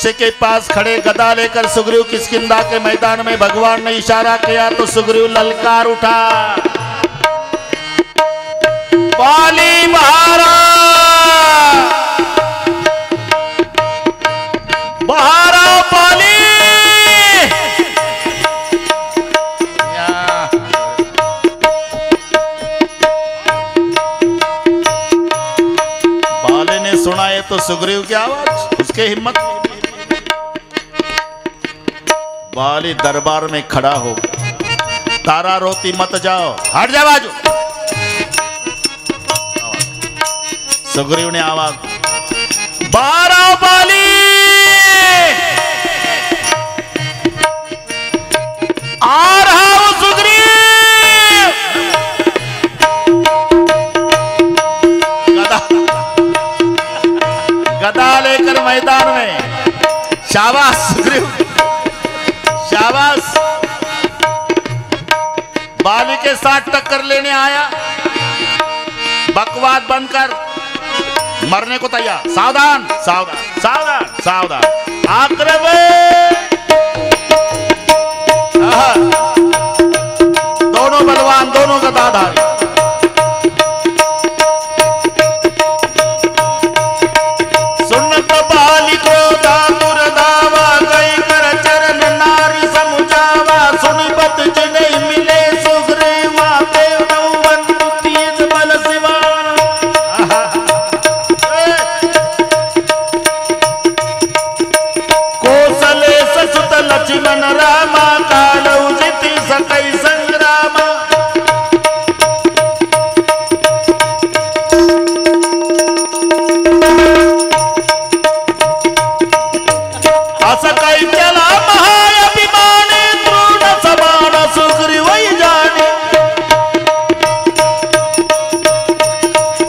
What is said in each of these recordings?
वृक्ष के पास खड़े गदा लेकर सुग्रीव किष्किंधा के मैदान में भगवान ने इशारा किया तो सुग्रीव ललकार उठा, बाली बहारा बहारा बाली। बाली ने सुना ये तो सुग्रीव की आवाज, उसके हिम्मत। बाली दरबार में खड़ा हो, तारा रोती मत जाओ, हट जा बाजू। सुग्रीव ने आवाज, बारा बाली आ रहा हूं सुग्रीव। गदा लेकर मैदान में, शाबाश सुग्रीव शाबाश। बाली के साथ टक्कर लेने आया, बकवास बंद कर, मरने को तैयार। सावधान सावधान सावधान सावधान। आक्रमण, दोनों बलवान, दोनों गदाधारी। सुनत बाली को दातुर दावा, गई कर चरण नारी समुझावा। सुनी बत जिने मिले सुग्रीवा, देव नौवन तीज बल शिवा। लक्ष्मण रामा, कालौ जिति सकै संग्राम। असकै चला महाअभिमानी, द्रोण समान सुग्रीव जाने।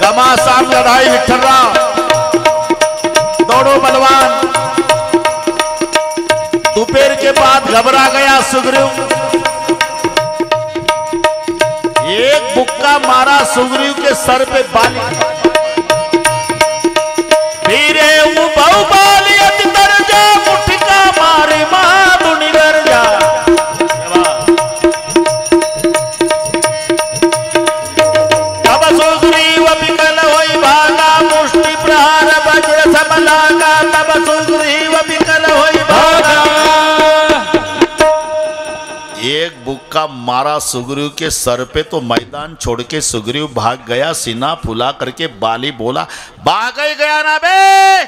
घमासान लड़ाई विठलराव, दोनों बलवान। दोपहर के बाद घबरा गया सुग्रीव, एक मुक्का मारा सुग्रीव के सर पे बाली। धीरे बहु बाली अति दर्जा, मुठिका मारे महामुनि गर्जा। तब सुग्रीव विकल होई भागा, मुष्टि प्रहार वज्र सम लागा। तब सुग्रीव विकल होई भागा, एक बुक्का मारा सुग्रीव के सर पे तो मैदान छोड़ के सुग्रीव भाग गया। सीना फुला करके बाली बोला, भाग ही गया ना बे,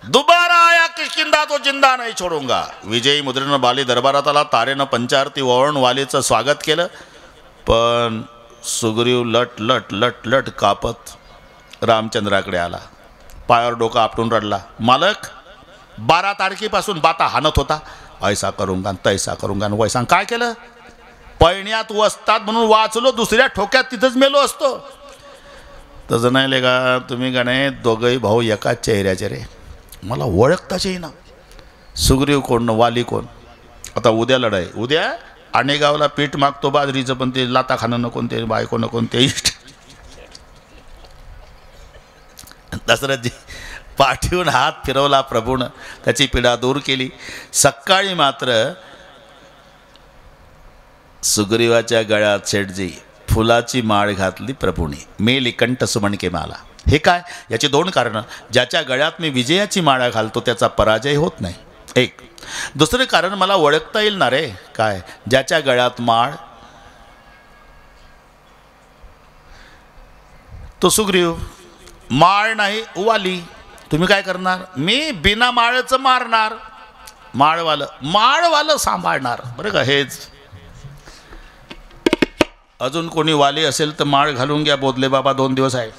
दोबारा आया किष्किंधा तो जिंदा नाही छोडूंगा। विजयी मुद्रेनं बाली दरबारात आला, तारेनं पंचारती ओवाळून वालीचं स्वागत केलं। पण सुग्रीव लट लट लट लट कापत रामचंद्राकडे आला, पायावर डोकं आपटून रडला। मालक, 12 तारखेपासून बाता हाणत होता, ऐसा करूंगा तैसा करूंगा, वैसा। काय केलं? पळण्यात वसतात म्हणून वाचलो, दुसऱ्या ठोक्यात तिथंच मेलो असतो। तसं नाही लेगा, तुम्ही गाणे दोघंही भाऊ एकाच चेहऱ्याचे रे, मला ओळखताच येईना। सुग्रीव कोण, वाली कोण? आता उद्या लढाई, उद्या आणेगावला पीठ मागतो बाजरीचं, पण ते लाता खाणं नको, ते बायको नको, ते इष्ट। दशरथजी पाठीवून हात फिरवला प्रभूनं, त्याची पीडा दूर केली। सकाळी मात्र सुग्रीवाच्या गळ्यात शेठजी फुलाची माळ घातली प्रभूने, मेली कंठ सुमन के माला। हे काय? याची 2 कारणं। ज्याच्या गळ्यात मी विजयाची माळा घालतो त्याचा पराजय होत नाही, एक। दुसरे कारण, मला ओळखता येईल ना रे। काय? ज्याच्या गळ्यात माळ तो सुग्रीव, माळ नाही वाली। तुम्ही काय करणार? मी बिना माळेचं मारणार, माळवालं सांभाळणार, बरं का? हेच। अजून कोणी वाली असेल तर माळ घालून घ्या, बोधले बाबा 2 दिवस आहे।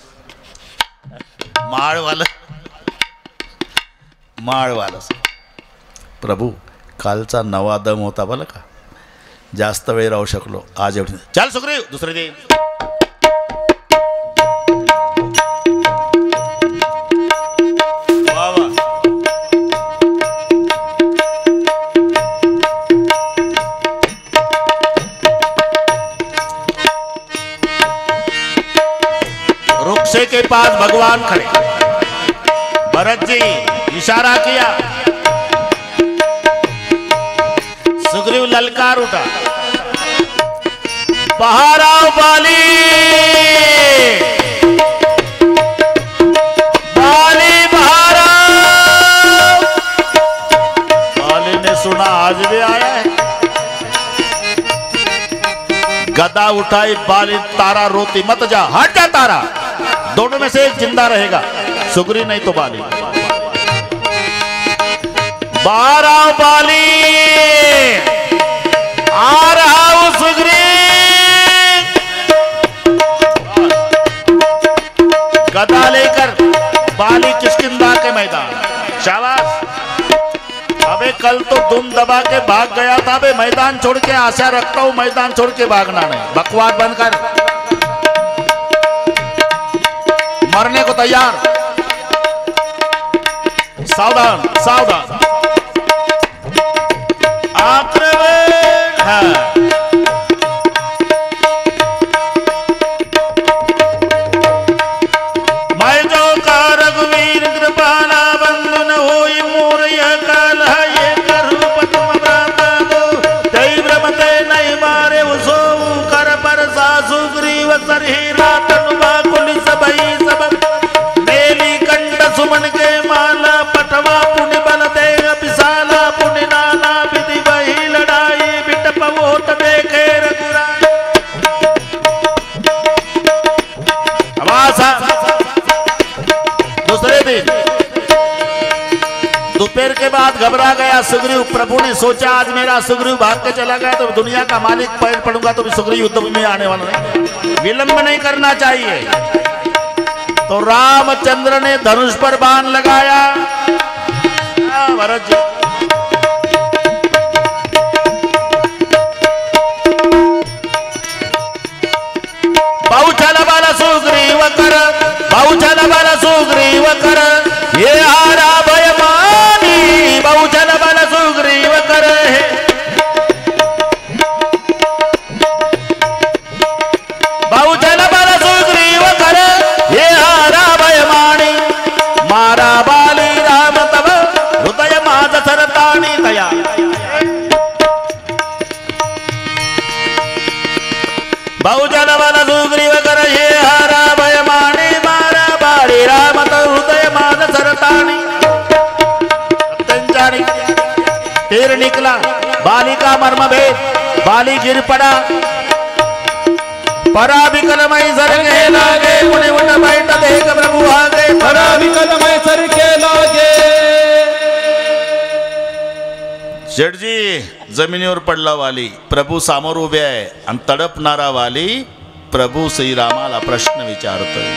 माळवालं प्रभू, कालचा नवा दम होता बरं का, जास्त वेळ राहू शकलो, आज एवढी। चल सुग्रीव, दुसरे दे। वृक्ष के पास भगवान खड़े, भरत जी इशारा किया, सुग्रीव ललकार उठा, बाहर आओ बाली, बाली बाहर आओ। बाली ने सुना आज भी आया है, गदा उठाई, बाली तारा रोती, मत जा, हट जा तारा, दोनों में से एक जिंदा रहेगा, सुग्रीव नहीं तो बाली। बाहर आओ बाली, आ रहा हूं सुग्रीव। गदा लेकर बाली किष्किंधा के मैदान, शाबाश। अबे कल तो दुम दबा के भाग गया था, अबे मैदान छोड़ के आशा रखता हूं, मैदान छोड़ के भागना नहीं, बकवास बंद कर, मरने को तैयार, सावधान सावधान, आक्रमण है। मैं जो का रघुवीर कृपाला बंधन होई मोर यह काल है, ये करु पद्म व्रत दो तै ब्रह्मते नहीं मारे उसो कर पर सासु ग्रीव सरही रातन बाकुल सबई सब मेली कंठ सुमन के माला पटवा पुण्य बल दे विशाला पुण्य नाना विधि वही लड़ाई बिटप वोट देखे रघुराई। दूसरे दिन दोपहर के बाद घबरा गया सुग्रीव, प्रभु ने सोचा आज मेरा सुग्रीव भाग के चला गया तो दुनिया का मालिक पैर पड़ूंगा तो भी सुग्रीव युद्ध में आने वाला नहीं, विलंब नहीं करना चाहिए। तो रामचंद्र ने धनुष पर बाण लगाया, भरत जी बहुचल बल सुग्रीव कर, बहुचल बल सुग्रीव कर, ये हारा भय मानी, बहुचल बल सुग्रीव कर, बहुचल बल सुग्रीव कर, ये हारा भय मानी, मारा बाली राम तब हृदय माद सरतानी दया। बहुजन बल सुग्रीव कर, ये हारा भय मानी, मारा बाली राम तब हृदय माद सरतानी। तीर निकला, बाली का मर्म भेद, बाली गिर पड़ा, पराविकलमय सर के लागे, मुनि उठ बैठ देख प्रभु आगे, पराविकलमय सर के लागे। शेठ जी जमिनीवर पडला वाली, प्रभू समोर उभे आहे आणि तडपणारा वाली प्रभू श्रीरामाला प्रश्न विचारतोय।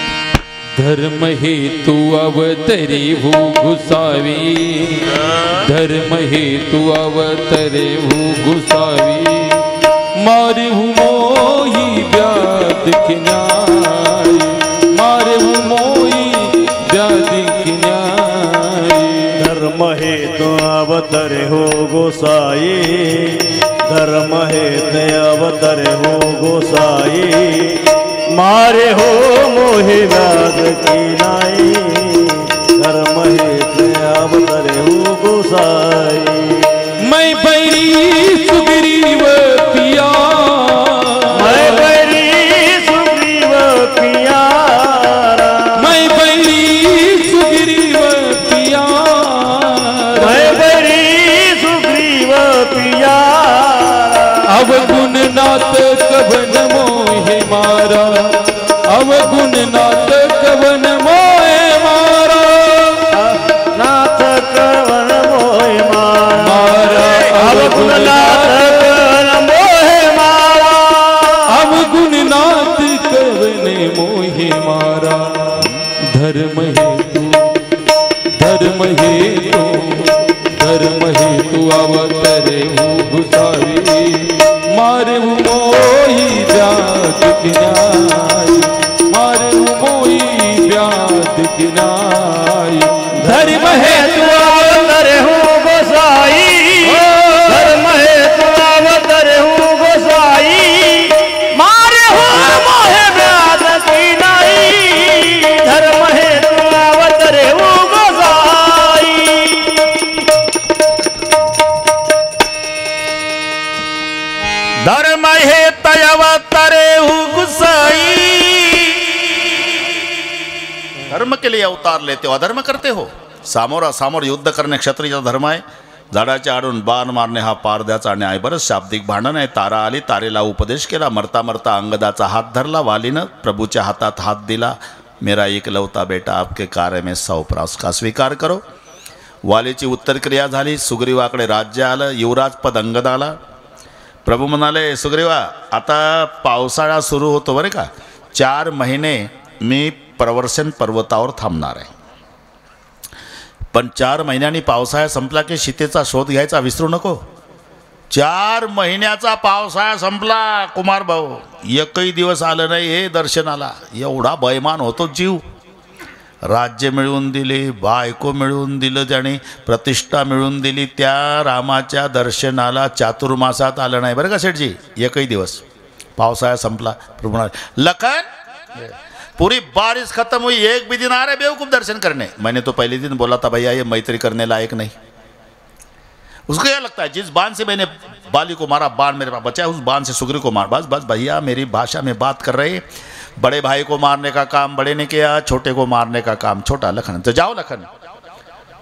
धर्म हेतु अवतरे भू घुसावी, धर्म हेतु अवतरे भू घुसावी, मारे मोही व्याध किनाय, मारे मोही व्याध किनाय। धर्म हेतु अवतरे हो गोसाई, धर्म हेतु अवतरे हो गोसाई, मारे हो मोहि व्याध किनाई, धर्म हेतु अवतरे हो गोसाई। मैं बैरी सुग्रीव पिया, मैं बैरी सुग्रीव पियारा, मैं बैरी सुग्रीव पिया, मैं बैरी सुग्रीव पियारा। अवगुण नाथ कवन मोहे मारा, अवगुण नाथ कवन मोहे मारा, नाथ कवन मोहे मारा, अवगुण नाथ कवन मोहे मारा, अवगुण नाथ कवन मोहे मारा। धर्म हेतु, धर्म हेतु, धर्म हेतु अवतरे हूँ घुसावी, मारे मोही व्याध किनाई, मारे मोही व्याध किनाई। धर्म हेतु अवतरे हूँ गोसाई, धर्म हेतु अवतरे हूँ गोसाई, मारे हूँ मोहे व्याध किनाई, धर्म हेतु अवतरे हूँ गोसाई। अवतार लेते हो, अधर्म करते हो. सामोरासामोर युद्ध करणे क्षत्रियाचा धर्म आहे. झाडाच्या आडून बाण मारणे हा पारद्याचा न्याय. बरं शाब्दिक भांडण आहे. तारा आली, तारेला उपदेश केला. मरता मरता अंगदाचा हात धरला. वालीनं प्रभूच्या हातात हात दिला. मेरा एकलवता बेटा आपके कार्य में 100 का स्वीकार करो. वालीची उत्तरक्रिया झाली. सुग्रीवाकडे राज्य आलं. युवराज पद अंगदाला. प्रभू म्हणाले, सुग्रीवा आता पावसाळा सुरू होतो बरं का, 4 महिने मी प्रवर्षण पर्वतावर थांबणार आहे. पण 4 महिन्यांनी पावसाळा संपला की सीतेचा शोध घ्यायचा विसरू नको. 4 महिन्याचा पावसाळा संपला कुमार भाऊ, एकही दिवस आलं नाही हे दर्शनाला. एवढा बैमान होतो जीव. राज्य मिळवून दिले, बायको मिळवून दिलं त्याने, प्रतिष्ठा मिळवून दिली. त्या रामाच्या दर्शनाला चातुर्मासात आलं नाही बरं का सेठजी, एकही दिवस. पावसाळा संपला. प्रभू लखन पूरी बारिश खत्म हुई, एक भी दिन आ रहे बेवकूफ़ दर्शन करने. मैंने तो पहले दिन बोला था भैया ये मैत्री करने लायक नहीं. उसको क्या लगता है जिस बाण से मैंने बाली को मारा, बाण मेरे पास बचा है, उस बाण से सुग्रीव को मार. बस बस भैया मेरी भाषा में बात कर रहे. बड़े भाई को मारने का काम बड़े ने किया, छोटे को मारने का काम छोटा. लखन तर जाओ लखन.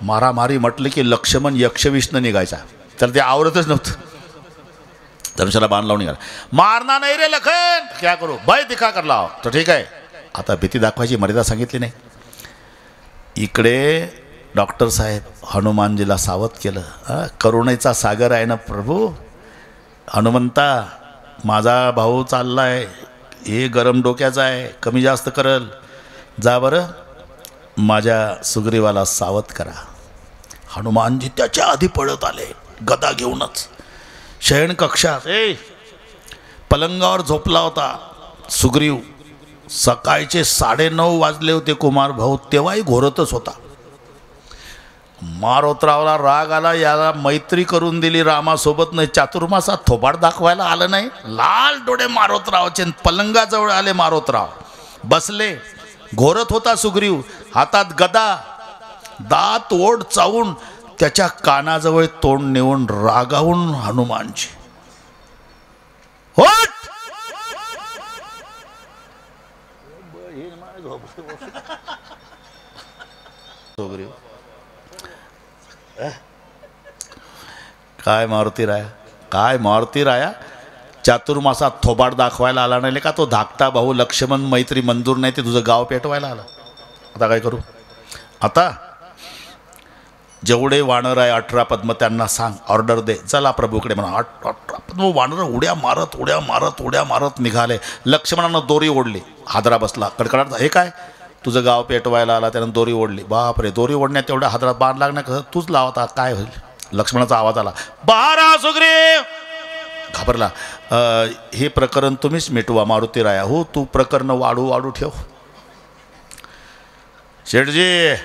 मारामारी म्हटलं की लक्ष्मण यक्षविष्णू निघायचा, तर ते आवरतच नव्हतं. धनुष्याला बाण लावून निघाला. मारना नाही रे लखन, क्या करू, भय दिखा कर लाव. तर ठीक आहे, आता भीती दाखवायची मर्यादा सांगितली नाही. इकडे डॉक्टर साहेब हनुमानजीला सावध केलं. करुणेचा सागर आहे ना प्रभू. हनुमंता माझा भाऊ चाललाय, हे गरम डोक्याचा आहे, कमी जास्त करल. जा बरं माझ्या सुग्रीवाला सावध करा. हनुमानजी त्याच्या आधी पळत आले गदा घेऊनच. शयन कक्षात पलंगावर झोपला होता सुग्रीव. सकाळचे 9:30 वाजले होते कुमार भाऊ, तेव्हाही घोरतच होता. मारोतरावला राग आला, याला मैत्री करून दिली रामासोबत नाही, चातुर्मासात थोबाड दाखवायला आलं नाही. लाल डोळे मारोतरावचे. पलंगाजवळ आले मारोतराव, बसले. घोरत होता सुग्रीव, हातात गदा, दात ओढ चावून त्याच्या कानाजवळ तोंड नेऊन रागावून हनुमानजी, होट सुग्रीव काय मारुती राया, काय मारुती राया. चातुर्मासात थोबाड दाखवायला आला नाही का तो धाकटा भाऊ लक्ष्मण. मैत्री मंजूर नाही ते तुझं गाव पेटवायला आला. आता काय करू. आता जेवढे वानर आहे 18 पद्म त्यांना सांग, ऑर्डर दे, चला प्रभूकडे म्हणा. 18 पद्म वानर उड्या मारत उड्या मारत उड्या मारत निघाले. लक्ष्मणानं दोरी ओढली. हादरा बसला कडकडाट. हे काय, तुझं गाव पेटवायला आला, त्यानं दोरी ओढली. बापरे, दोरी ओढण्यात तेवढ्या हादरात बाण लागण्यात कसं तूच लावता, काय होईल. लक्ष्मणाचा आवाज आला, बारा सुग्रीव. घाबरला. हे प्रकरण तुम्हीच मिटवा मारुती राया. हो तू प्रकरण वाढू वाढू ठेव. शेठजी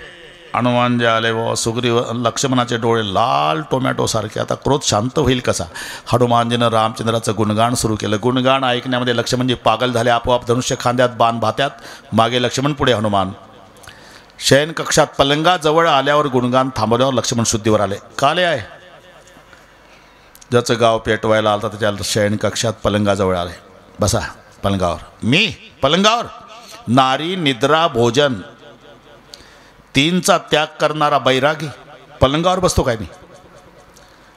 हनुमान जे आले बाबा. सुग्रीव लक्ष्मणाचे डोळे लाल टोमॅटो सारखे. आता क्रोध शांत होईल कसा. हनुमानजीनं रामचंद्राचं गुणगान सुरू केलं. गुणगान ऐकण्यामध्ये लक्ष्मणजी पागल झाले. आपोआप धनुष्य खांद्यात, बाण भात्यात. मागे लक्ष्मण, पुढे हनुमान. शयन कक्षात पलंगाजवळ आल्यावर गुणगान थांबवल्यावर लक्ष्मण शुद्धीवर आले. काले आहे ज्याचं गाव पेटवायला आलं त्याच्या शयन कक्षात पलंगाजवळ आले. बसा पलंगावर. मी पलंगावर. नारी निद्रा भोजन 3चा त्याग करणारा बैरागी पलंगावर बसतो काय मी.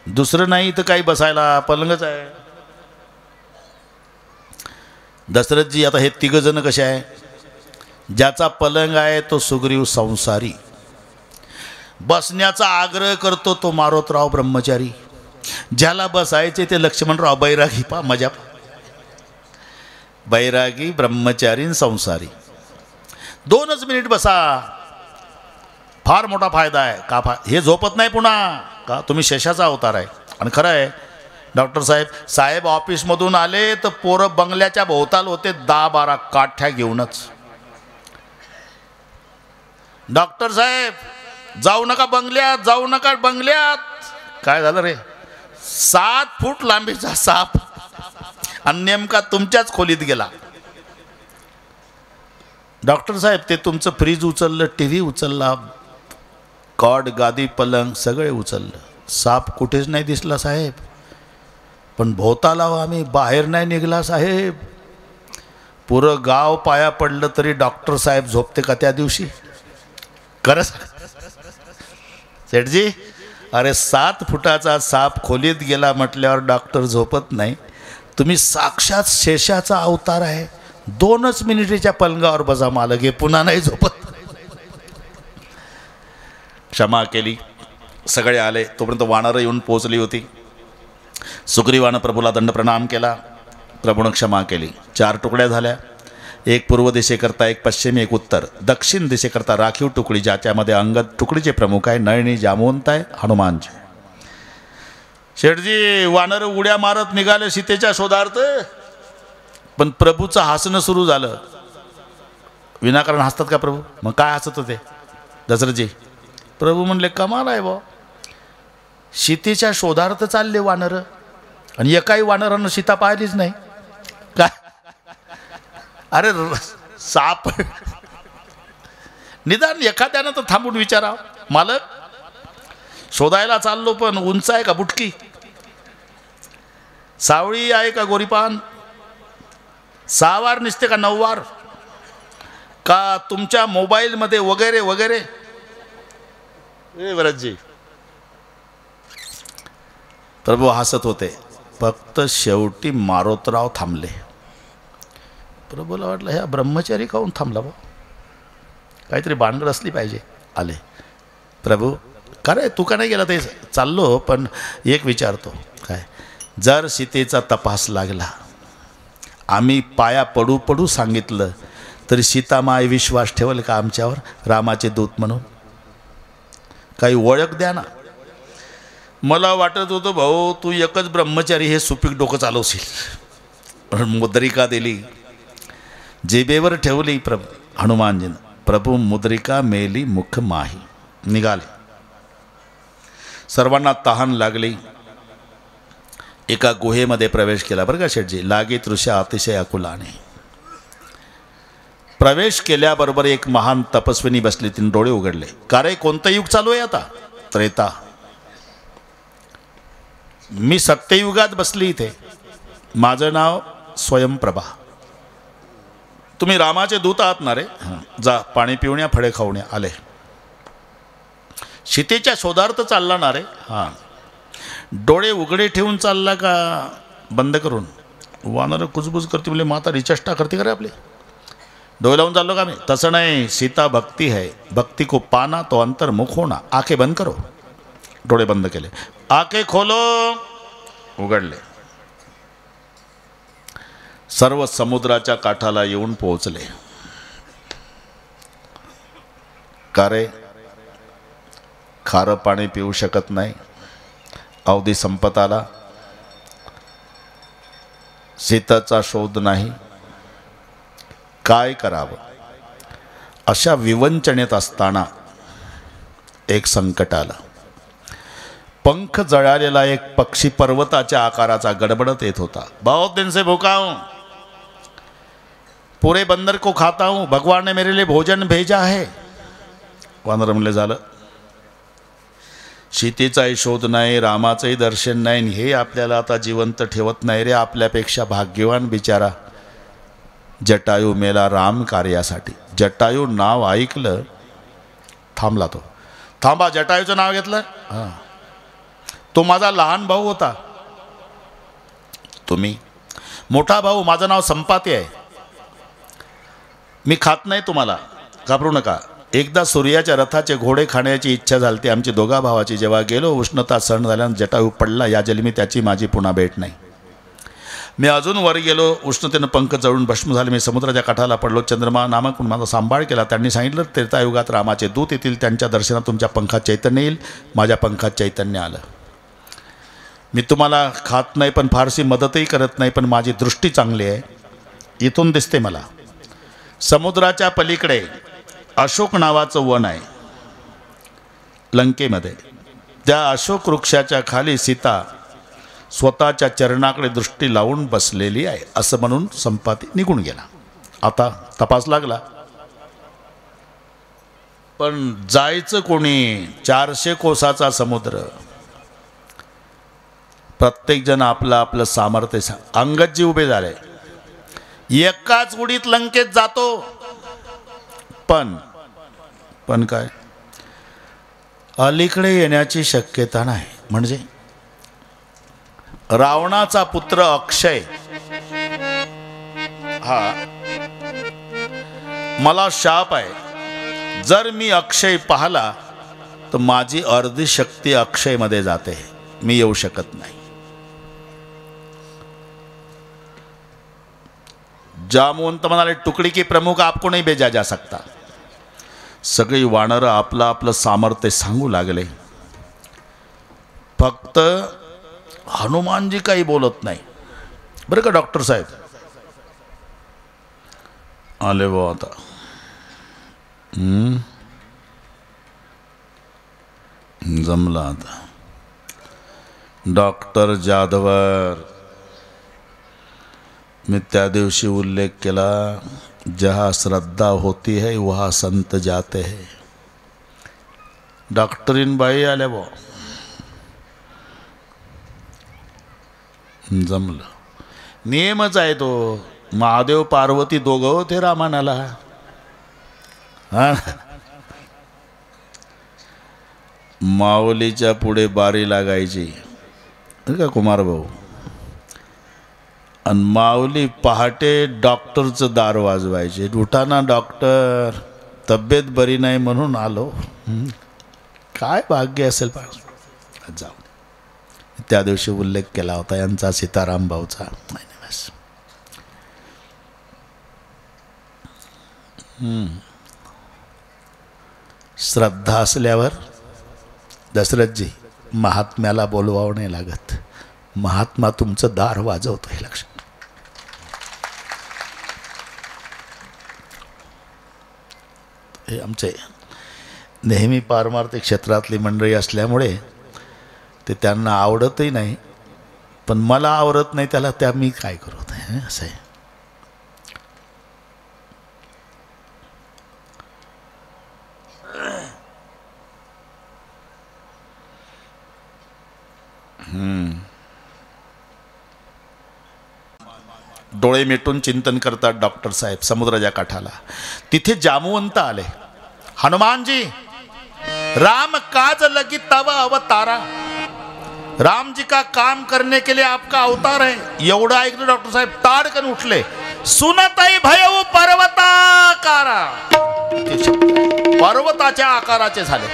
दुसरं नाही इथं काही बसायला, पलंगच आहे. दशरथजी आता हे 3 जण कसे आहे. ज्याचा पलंग आहे तो सुग्रीव संसारी. बसण्याचा आग्रह करतो तो मारोतराव ब्रह्मचारी. ज्याला बसायचे ते लक्ष्मणराव बैरागी. पा मजा. बैरागी, ब्रह्मचारी, संसारी. 2च मिनिट बसा, फार मोठा फायदा आहे. का हे झोपत नाही पुन्हा का. तुम्ही शेषाचा अवतार आहे. आणि खरं आहे डॉक्टर साहेब ऑफिसमधून आले तर पोरं बंगल्याच्या भोवताल होते 10-12 काठ्या घेऊनच. डॉक्टर साहेब जाऊ नका बंगल्यात, जाऊ नका बंगल्यात. काय झालं रे. 7 फूट लांबीचा साप आणि नेमका तुमच्याच खोलीत गेला. डॉक्टर साहेब ते तुमचं फ्रीज उचललं, TV उचलला, कॉड, गादी, पलंग सगळे उचललं. साप कुठेच नाही दिसला साहेब. पण भोवताला आम्ही बाहेर नाही निघला साहेब. पुरं गाव पाया पडलं तरी डॉक्टर साहेब झोपते का त्या दिवशी. खरं सेठजी, अरे 7 फुटाचा साप खोलीत गेला म्हटल्यावर डॉक्टर झोपत नाही. तुम्ही साक्षात शेषाचा अवतार आहे. 2च मिनिटाच्या पलंगावर बसा मालक, हे पुन्हा नाही झोपत. क्षमा केली. सगळे आले. तोपर्यंत वानरं येऊन पोचली होती. सुग्रीवानं प्रभूला दंड प्रणाम केला. प्रभूनं क्षमा केली. 4 तुकड्या झाल्या. एक पूर्व दिशेकरता, एक पश्चिम, एक उत्तर. दक्षिण दिशेकरता राखीव तुकडी, ज्याच्यामध्ये अंगद तुकडीचे प्रमुख आहे, नळणी जामवंत आहे, हनुमानजी. शेठजी, वानर उड्या मारत निघाले सीतेच्या शोधार्थ. पण प्रभूचं हसणं सुरू झालं. विनाकारण हसतात का प्रभू? मग काय हसत होते दशरथजी? प्रभू म्हणले, कमाल आहे बा, सीतेच्या शोधार्थ चालले वानर, आणि एकाही वानरानं सीता पाहिलीच नाही. काय? अरे साप, निदान एखाद्यानं तर थांबून विचारा, मालक शोधायला चाललो पण उंच आहे का बुटकी, सावळी आहे का गोरीपान, 6 वार निसते का 9 वार, का तुमच्या मोबाईलमध्ये वगैरे वगैरे. भरतजी, प्रभू हसत होते. फक्त शेवटी मारोतराव थांबले. प्रभूला वाटलं, ह्या ब्रह्मचारी काहून थांबला बा, काहीतरी भानगड असली पाहिजे. आले. प्रभू, का रे तू का नाही गेला? ते चाललो, पण एक विचारतो. काय? जर सीतेचा तपास लागला, आम्ही पाया पडू पडू सांगितलं, तरी सीतामाई विश्वास ठेवल का आमच्यावर, रामाचे दूत म्हणून? काही ओळख द्या ना. मला वाटत होतं भाऊ, तू एकच ब्रह्मचारी हे सुपीक डोकं चालवशील. मुद्रिका दिली, जिभेवर ठेवली हनुमानजीनं. प्रभू मुद्रिका मेली मुख माही. निघाले. सर्वांना तहान लागली. एका गुहेमध्ये प्रवेश केला बरं का शेठजी. लागे तृषा अतिशय अकुलाने. प्रवेश केल्याबरोबर एक महान तपस्विनी बसली. तिने डोळे उघडले. का रे, कोणतं युग चालू आहे आता? त्रेता. मी सत्ययुगात बसली इथे. माझं नाव स्वयंप्रभा. तुम्ही रामाचे दूत आहात ना रे? जा, पाणी पिवण्या, फळे खावण्या. आले. सीतेच्या शोधार्थ चालला ना रे? हां. डोळे उघडे ठेवून चालला का बंद करून? वानर कुजबुज करते, म्हणजे म्हातारी चेष्टा करते का रे आपली? डोळे लावून चाललो का मी? तसं नाही. सीता भक्ती है, भक्ती को पाना तो अंतर्मुख होना. आंखें बंद करो. डोळे बंद केले. आंखें खोलो. उघडले. सर्व समुद्राच्या काठाला येऊन पोहोचले. का रे, खारं पाणी पिऊ शकत नाही, अवधी संपत आला, सीताचा शोध नाही, काय करावं? अशा विवंचनेत असताना एक संकट आलं. पंख जळालेला एक पक्षी पर्वताच्या आकाराचा गडबडत येत होता. बहुत दिन से भूखा हूं, पूरे बंदर को खाता हूं, भगवान ने मेरे लिए भोजन भेजा है. वानर म्हणले, झालं. सीतेचाही शोध नाही, रामाचंही दर्शन नाही, हे आपल्याला आता जिवंत ठेवत नाही रे. आपल्यापेक्षा भाग्यवान बिचारा जटायू मेला राम कार्यासाठी. जटायू नाव ऐकलं, थांबला तो. थांबा, जटायूचं नाव घेतलं? हां. तो माझा लहान भाऊ होता. तुम्ही? मोठा भाऊ. माझं नाव संपाती आहे. मी खात नाही तुम्हाला, घाबरू नका. एकदा सूर्याच्या रथाचे घोडे खाण्याची इच्छा झाली आमची दोघा भावाची. जेव्हा गेलो, उष्णता सहन झाल्यानं जटायू पडला. या जन्मी त्याची माझी पुन्हा भेट नाही. मी अजून वर गेलो, उष्णतेनं पंख जळून भस्म झाले. मी समुद्राच्या काठाला पडलो. चंद्रमा नामक माझा सांभाळ केला. त्यांनी सांगितलं, त्रेतायुगात रामाचे दूत येतील, त्यांच्या दर्शनात तुमच्या पंखात चैतन्य येईल. माझ्या पंखात चैतन्य आलं. मी तुम्हाला खात नाही, पण फारशी मदतही करत नाही, पण माझी दृष्टी चांगली आहे. इथून दिसते मला. समुद्राच्या पलीकडे अशोक नावाचं वन आहे लंकेमध्ये. त्या अशोक वृक्षाच्या खाली सीता स्वतःच्या चरणाकडे दृष्टी लावून बसलेली आहे, असं म्हणून संपाती निघून गेला. आता तपास लागला. पण जायचं कोणी? 400 कोसाचा समुद्र. प्रत्येक जण आपलं आपलं सामर्थ्य अंगदजी उभे झाले. एकाच उडीत लंकेत जातो. पण काय, अलीकडे येण्याची शक्यता नाही. म्हणजे रावणाचा पुत्र अक्षय हा मला शाप आहे. जर मी अक्षय पाहला तर माझी अर्धी शक्ती अक्षय मध्ये जाते, मी येऊ शकत नाही. जामवंत म्हणाले, टुकड़ी की प्रमुख आपको नहीं भेजा जा सकता. सगळी वानरं आपलं आपलं सामर्थ्य सांगू लागले. फक्त हनुमानजी काही बोलत नाही. बरं का डॉक्टर साहेब आले बो आता. जमला आता. डॉक्टर जाधवर मी त्या दिवशी उल्लेख केला, जहाँ श्रद्धा होती है वहाँ संत जाते हैं. डॉक्टरीन बाई आल्या बो. जमलं. नियमच आहे तो. महादेव पार्वती दोघं होते रामायणाला. हा, माऊलीच्या पुढे बारी लागायची का कुमार भाऊ, आणि माऊली पहाटे डॉक्टरचं दार वाजवायचे. उठाना डॉक्टर, तब्येत बरी नाही म्हणून आलो. काय भाग्य असेल पाहिजे. जाऊ. त्या दिवशी उल्लेख केला होता यांचा, सीताराम भाऊचा. नाही बस. श्रद्धा असल्यावर दशरथजी महात्म्याला बोलवावं नाही लागत. महात्मा तुमचं दार वाजवतो हे लक्षात. हे आमचे नेहमी पारमार्थिक क्षेत्रातली मंडळी असल्यामुळे ते त्यांना आवडतही नाही, पण मला आवडत नाही त्याला त्या मी काय करू. असं आहे. डोळे मिटून चिंतन करतात डॉक्टर साहेब समुद्राच्या काठाला. तिथे जामवंत आले. हनुमानजी, राम काज लगी तब अवतारा. राम जी का काम करने के लिए आपका अवतार है. एवढं ऐकलं डॉक्टर साहेब ताडकन उठले. सुनतई भयऊ पर्वताकारा. पर्वताच्या आकाराचे झाले.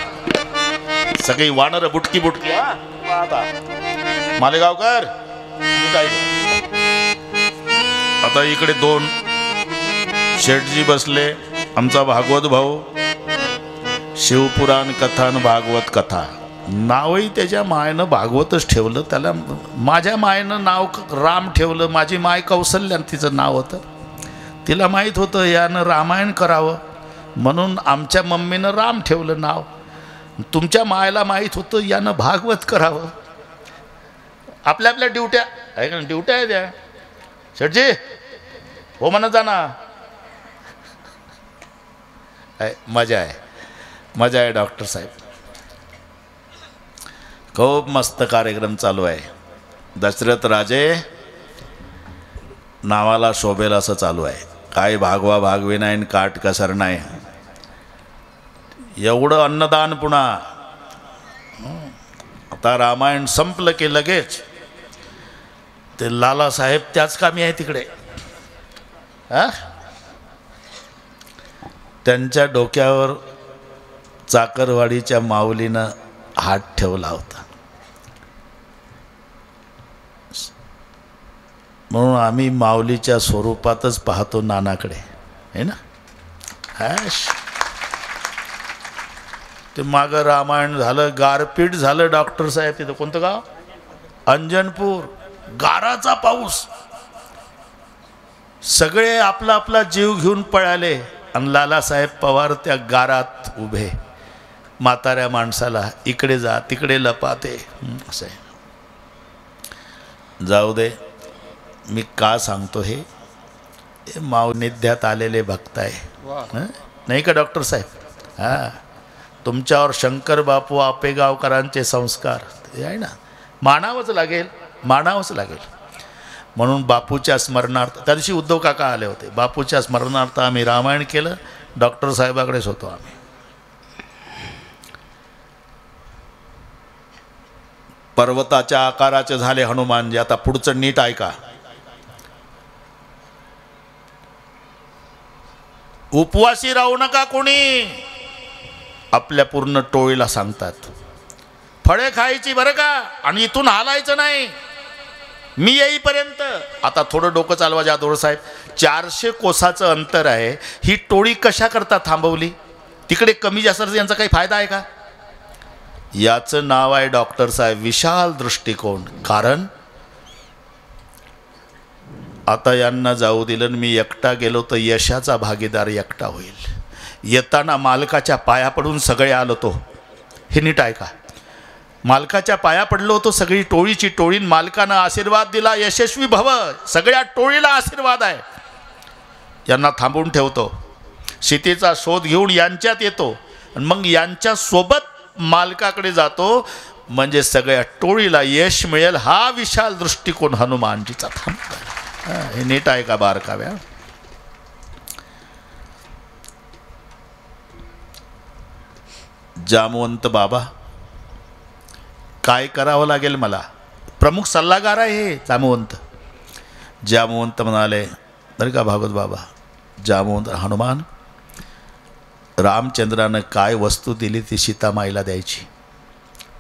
सगळी वानर बुटकी बुटकी. आता मालेगावकर काय. आता इकडे दोन शेठजी बसले. आमचा भागवत भाऊ. शिवपुराण कथा आणि भागवत कथा. नावही त्याच्या मायनं भागवतच ठेवलं. त्याला माझ्या मायनं नाव राम ठेवलं. माझी माय कौसल्या तिचं नाव होतं. तिला माहीत होतं यानं रामायण करावं म्हणून आमच्या मम्मीनं राम ठेवलं नाव. तुमच्या मायला माहीत होतं यानं भागवत करावं. आपल्या आपल्या ड्युट्या आहे का, ड्युट्या आहे त्या. शेठजी हो म्हणत जा ना. मजा आहे, मजा आहे डॉक्टर साहेब. खूप मस्त कार्यक्रम चालू आहे. दशरथ राजे नावाला शोभेल असं चालू आहे. काय भागवा भागवी नाही, काट कसर नाही. एवढं अन्नदान पुन्हा. आता रामायण संपलं की लगेच ते लालासाहेब त्याच कामी आहे तिकडे. त्यांच्या डोक्यावर चाकरवाडीच्या माऊलीनं हात ठेवला होता. म्हणून आम्ही माऊलीच्या स्वरूपातच पाहतो नानाकडे है ना. ते मागं रामायण झालं, गारपीट झालं डॉक्टर साहेब. तिथं कोणतं गाव, अंजनपूर. गाराचा पाऊस. सगळे आपला आपला जीव घेऊन पळाले आणि लालासाहेब पवार त्या गारात उभे. म्हाताऱ्या माणसाला इकडे जा तिकडे लपाते. असं आहे. जाऊ दे. मी का सांगतो हे माऊनिध्यात आलेले भक्त आहे नाही का डॉक्टर साहेब. हां, तुमच्यावर शंकर बापू आपेगावकरांचे संस्कार आहे ना. मानावंच लागेल, मानावंच लागेल. म्हणून बापूच्या स्मरणार्थ त्या दिवशी उद्धव काका आले होते. बापूच्या स्मरणार्थ आम्ही रामायण केलं. डॉक्टर साहेबाकडेच होतो आम्ही. पर्वताच्या आकाराचे झाले हनुमानजी. आता पुढचं नीट ऐका. उपवासी राहू नका कोणी, आपल्या पूर्ण टोळीला सांगतात. फळे खायची बरं का, आणि इथून हालायचं नाही मी येईपर्यंत. आता थोडं डोकं चालवा जाधव साहेब. 400 कोसाचं अंतर आहे, ही टोळी कशा करता थांबवली? तिकडे कमी जास्त यांचा काही फायदा आहे का? याचं नाव आहे डॉक्टर साहेब विशाल दृष्टिकोन. कारण आता यांना जाऊ दिलं, मी एकटा गेलो तर यशाचा भागीदार एकटा होईल. येताना मालकाच्या पाया पडून सगळे आलो तो. हे नीट ऐका. मालकाच्या पाया पडलो होतो सगळी टोळीची टोळीन. मालकानं आशीर्वाद दिला, यशस्वी भव. सगळ्या टोळीला आशीर्वाद आहे. यांना थांबवून ठेवतो, सीतेचा शोध घेऊन यांच्यात येतो, आणि मग यांच्या सोबत मालकाकडे जातो, म्हणजे सगळ्या टोळीला यश मिळेल. हा विशाल दृष्टिकोन हनुमानजीचा. हे नीट आहे का बारकाव्या? जामवंत बाबा, काय करावं लागेल मला? प्रमुख सल्लागार आहे हे जामवंत. जामवंत म्हणाले, बरं का भागवत बाबा, जामवंत हनुमान, रामचंद्रानं काय वस्तू दिली ती सीतामाईला द्यायची.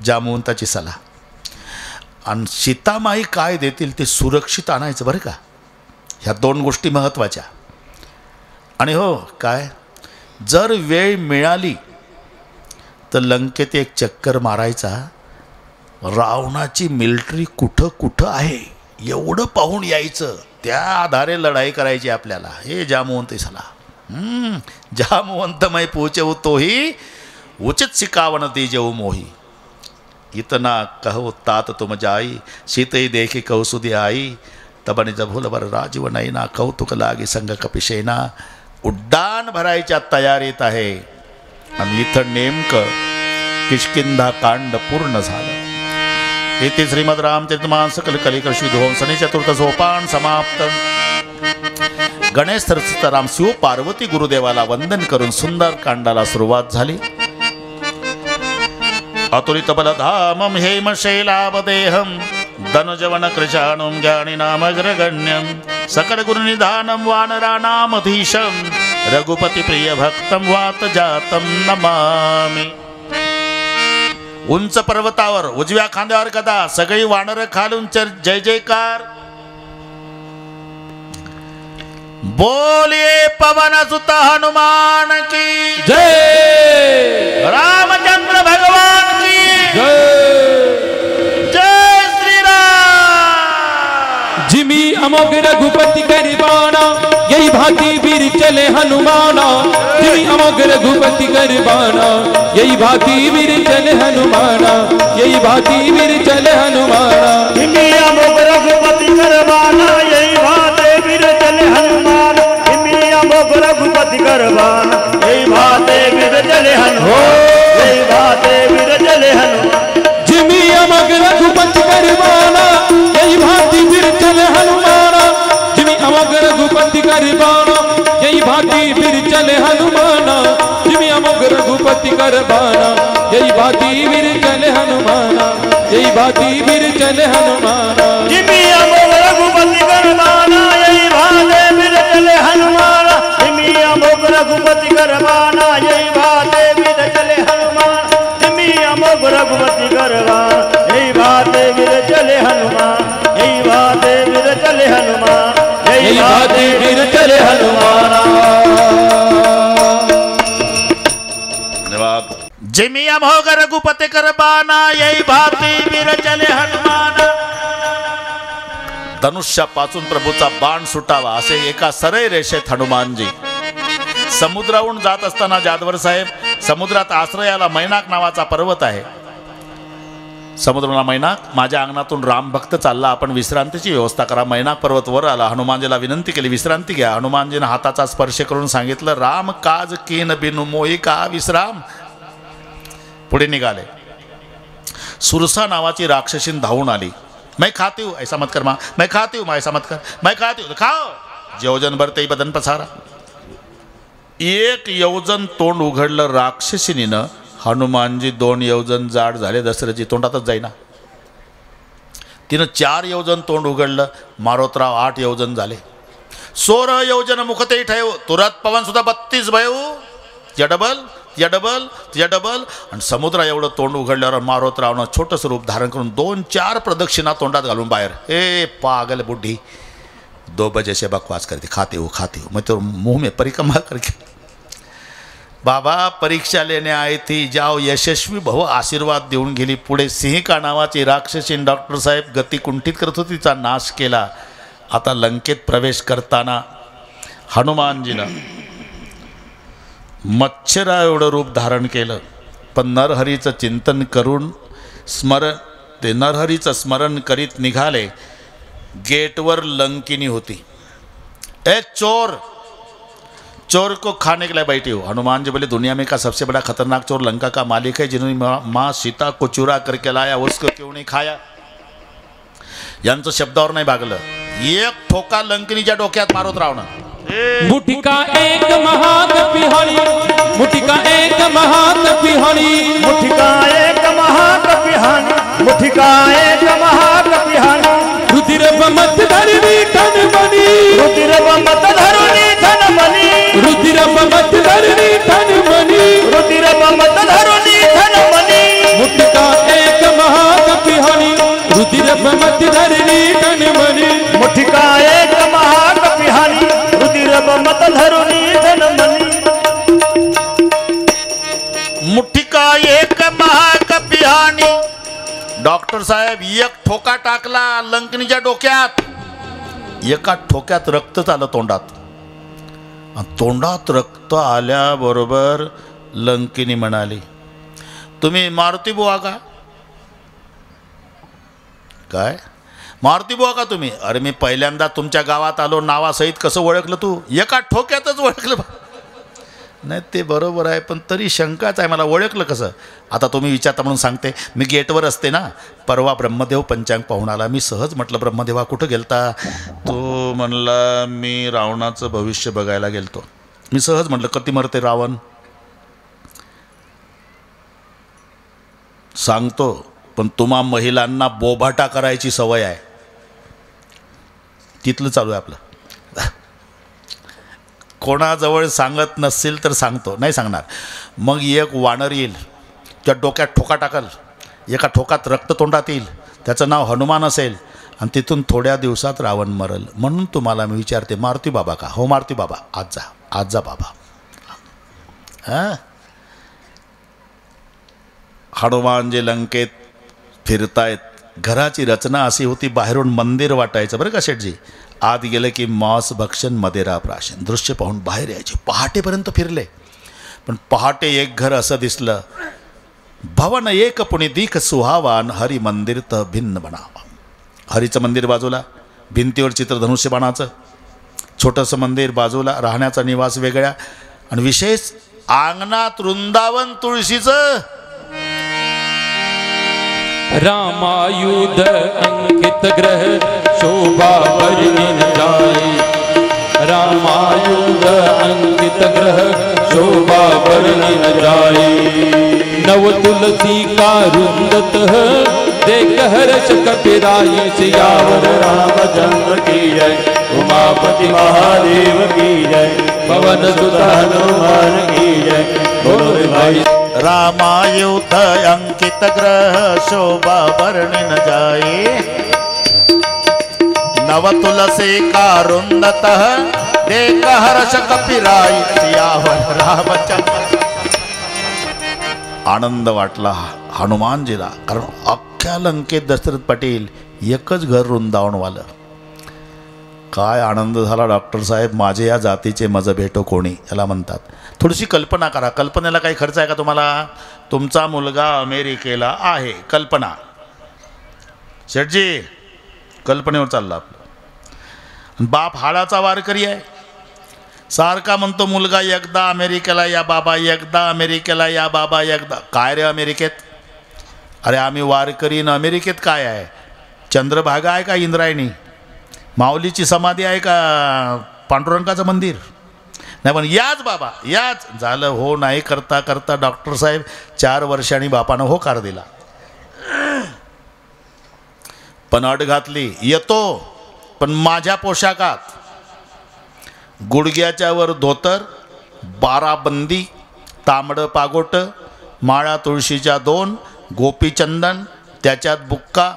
जामवंताची सलाह. आणि सीतामाई काय देतील ते सुरक्षित आणायचं बरं का. ह्या 2 गोष्टी महत्त्वाच्या. आणि हो काय, जर वेळ मिळाली तर लंकेत एक चक्कर मारायचा. रावणाची मिलिटरी कुठं कुठं आहे एवढं पाहून यायचं. त्या आधारे लढाई करायची आपल्याला. हे जामवंत सलाह. जामवंत मै पूछऊ तोही उचित सिकावन दीजऊ मोही. इतना कहो तात तुम जाई, सीतई देखी कौसुदी आई. तबनी जभूल बर राजीव नैना, कौतुक लागी संग कपिशेना. उड्डाण भरायच्या तयारीत आहे. आणि इथं नेमकं किष्किंधा कांड पूर्ण झालं. इथे श्रीमद रामचरितमानस कलिकर्ष विध्वंसनी चतुर्थ सोपान समाप्त. गणेश सरस्वत राम शिव पार्वती गुरुदेवाला वंदन करून सुंदर कांडाला सुरुवात झाली. अतुलित बलधामं हेमशैलावदेहं धनुजवन कृशाणुं ज्ञानिनामग्रगण्यं सकल गुरुनिधानं वानराणामधीशं रघुपति प्रिय भक्तं वातजातं नमामि. उंच पर्वतावर उजव्या खांद्यावर गदा, सगळी वानर खालून जय जयकार. बोलिए पवन सुत हनुमान की जय. रामचंद्र भगवान की जय. जय श्री राम. जिमी अमोघ रघुपति करबाना, यही भांति वीर चले हनुमाना. जिमी अमोघ रघुपति करबाना, यही भांति वीर चले हनुमाना. यही भांति वीर चले हनुमाना. जिमी अमोघ रघुपति करबाना, यही भांति वीर चले हनुमाना. जिमी अमोघ रघुपति करबाना, यही भांति वीर चले हनुमान. यही भांति वीर चले हनुमान. जिमी अमोघ रघुपति करबाना, यही भांति वीर चले हनुमाना. जिमी अमोघ रघुपति करबाना, यही भांति वीर चले हनुमाना. जिमी अमोघ रघुपति करबाना, यही भांति वीर चले हनुमाना. यही भांति वीर चले हनुमाना. जिमी अमोघ रघुपति करबाना, यही भांति वीर चले हनुमाना. जिमी अमोघ रघुपति करबाना, यही भांति वीर चले हनुमान. जिमी अमोघ रघुपति करबाना, यही भांति वीर चले हनुमान. यही भांति वीर चले हनुमान. यही भांति वीर चले हनुमान. धन्यवाद. जिमी अमोघ रघुपति करबाना, यही भांति वीर चले हनुमान. धनुष्यापासून प्रभूचा बाण सुटावा असे एका सरळ रेषेत हनुमानजी समुद्राहून जात असताना जाधवर साहेब, समुद्रात आश्रयाला मैनाक नावाचा पर्वत आहे. समुद्राला मैनाक, माझ्या अंगणातून रामभक्त चालला, आपण विश्रांतीची व्यवस्था करा. मैनाक पर्वत वर आला. हनुमानजीला विनंती केली, विश्रांती घ्या. हनुमानजीनं हाताचा स्पर्श करून सांगितलं, राम काज कीन बिनु मोही का विश्राम. पुढे निघाले. सुरसा नावाची राक्षसीन धावून आली. मैं खाती हूँ ऐसा मत कर माँ, मैं खाती हूँ माँ ऐसा मत कर, मैं खाती हूँ. खाओ. योजन भर ते बदन पसारा. 1 योजन तोंड उघडलं राक्षसिनीनं. हनुमानजी 2 योजन जाड झाले. दशरथजी तोंडातच जाईना. तिनं 4 योजन तोंड उघडलं. मारोतराव 8 योजन झाले. 16 योजन मुखते ठेव तुरत पवन सुद्धा 32 भयू या डबल आणि समुद्रा एवढं तोंड उघडल्यावर मारोतरावनं छोटंसं रूप धारण करून 2-4 प्रदक्षिणा तोंडात घालून बाहेर. ए पागल बुढ़ी 2 बजे से बकवास करती खाते हो मैं तो मुंह में परिक्रमा करके. बाबा परीक्षा लेने आई थी, जाओ यशस्वी भव आशीर्वाद देऊन गेली. पुढे सिंहिका नावाची राक्षसीन डॉक्टर साहेब गती कुंठित करत होती, तिचा नाश केला. आता लंकेत प्रवेश करताना हनुमानजीनं मच्छरा एवढं रूप धारण केलं. पण नरहरीचं चिंतन करून नरहरीचं स्मरण करीत निघाले. गेटवर लंकिनी होती. ए चोर को खाने के लिए बैठी हो. हनुमान जी बोले दुनिया में का सबसे बड़ा खतरनाक चोर लंका का मालिक है, जिन्होंने माँ सीता को चुरा करके लाया, उसको क्यों नहीं खाया. यांचं शब्दावर नाही भागलं. एक ठोका लंकिनीच्या डोक्यात मारोतरावनं. मुठिका एक महाकपिहाणी, मुठिका एक महाकपिहाणी, मुठिका एक महाकपिहाणी, मुठिका एक महाकपिहाणी. रुधिर बमत धरणी ठनमणी, रुधिर बमत धरणी ठनमणी, रुधिर बमत धरणी ठनमणी, रुधिर बमत धरणी ठनमणी. मुठिका एक महाकपिहाणी, रुधिर बमत धरणी ठनमणी. मुठिका एक महाकपिहाणी, रुधिर बमत धरणी ठनमणी. मुठिका एक महाकपिहाणी. डॉक्टर साहेब एक ठोका टाकला लंकिनीच्या डोक्यात. एका ठोक्यात रक्त आलं तोंडात. तोंडात रक्त आल्याबरोबर लंकिनी म्हणाली, तुम्ही मारुती बुवा का? काय मारुती बुवा का तुम्ही? अरे मी पहिल्यांदा तुमच्या गावात आलो, नावासहित कसं ओळखलं तू? एका ठोक्यातच ओळखलं. नाही ते बरोबर आहे, पण तरी शंकाच आहे मला, ओळखलं कसं? आता तुम्ही विचारता म्हणून सांगते. मी गेटवर असते ना, परवा ब्रह्मदेव पंचांग पाहून आला. मी सहज म्हटलं ब्रह्मदेवा कुठं गेलता? तो म्हणला मी रावणाचं भविष्य बघायला गेलतो. मी सहज म्हटलं कधी मरते रावण? सांगतो, पण तुम्हा महिलांना बोभाटा करायची सवय आहे. तिथलं चालू आहे आपलं. कोणाजवळ सांगत नसेल तर सांगतो, नाही सांगणार. मग एक वानर येईल, त्या डोक्यात ठोका टाकल, एका ठोकात रक्त तोंडात येईल, त्याचं नाव हनुमान असेल, आणि तिथून थोड्या दिवसात रावण मरल. म्हणून तुम्हाला मी विचारते, मारुती बाबा का? हो मारुती बाबा. आज जा बाबा. हां हनुमान जे लंकेत फिरतायत. घराची रचना अशी होती, बाहेरून मंदिर वाटायचं बरं का शेठजी. आत गेलं की मांस भक्षण मदिरा प्राशन दृश्य पाहून बाहेर यायचे. पहाटेपर्यंत फिरले, पण पहाटे एक घर असं दिसलं, भवन एक पुणे दीख सुहावान, हरी मंदिर तर भिन्न बनावा. हरीचं मंदिर बाजूला, भिंतीवर चित्रधनुष्य बाणाचं छोटंसं मंदिर बाजूला, राहण्याचा निवास वेगळ्या, आणि विशेष अंगणात वृंदावन तुळशीचं. रामायुध अंकित ग्रह शोभा वर्णिन जाए, रामायुध अंकित ग्रह शोभा वर्णिन जाए. नव तुलसी का रुंदत देख हर्ष कपिराय, सियावर रामचंद्र की जय, उमापति महादेव की जय, पवन सुत हनुमान की जय. बोलो भाई. रामायुध अंकित ग्रह शोभा वर्णिन जाए, नव तुलसी का रुंदत देख हर्ष कपिराय, सियावर रामचंद्र. आनंद वाटला हनुमानजीला, कारण अख्ख्या लंकेत दशरथ पाटील एकच घर वृंदावनवालं. काय आनंद झाला डॉक्टर साहेब. माझे या जातीचे मज भेटो कोणी, याला म्हणतात. थोडीशी कल्पना करा. कल्पनेला काही खर्च आहे का तुम्हाला? तुमचा मुलगा अमेरिकेला आहे, कल्पना. शेठजी कल्पनेवर चालला आपलं. बाप हाडाचा वारकरी आहे, सारखा म्हणतो मुलगा एकदा अमेरिकेला या बाबा, एकदा अमेरिकेला या बाबा, एकदा. काय रे अमेरिकेत? अरे आम्ही वारकरी न अमेरिकेत काय आहे? चंद्रभागा आहे का इंद्रायणी? माऊलीची समाधी आहे का पांडुरंगाचं मंदिर? नाही, पण याच बाबा याच. झालं हो नाही करता करता डॉक्टर साहेब 4 वर्षांनी बापानं होकार दिला. पण अट घातली, येतो पण माझ्या पोशाखात. गुडघ्याच्या वर धोतर, 12 बंदी, तांबडं पागोट, माळा तुळशीच्या 2, गोपीचंदन, त्याच्यात बुक्का,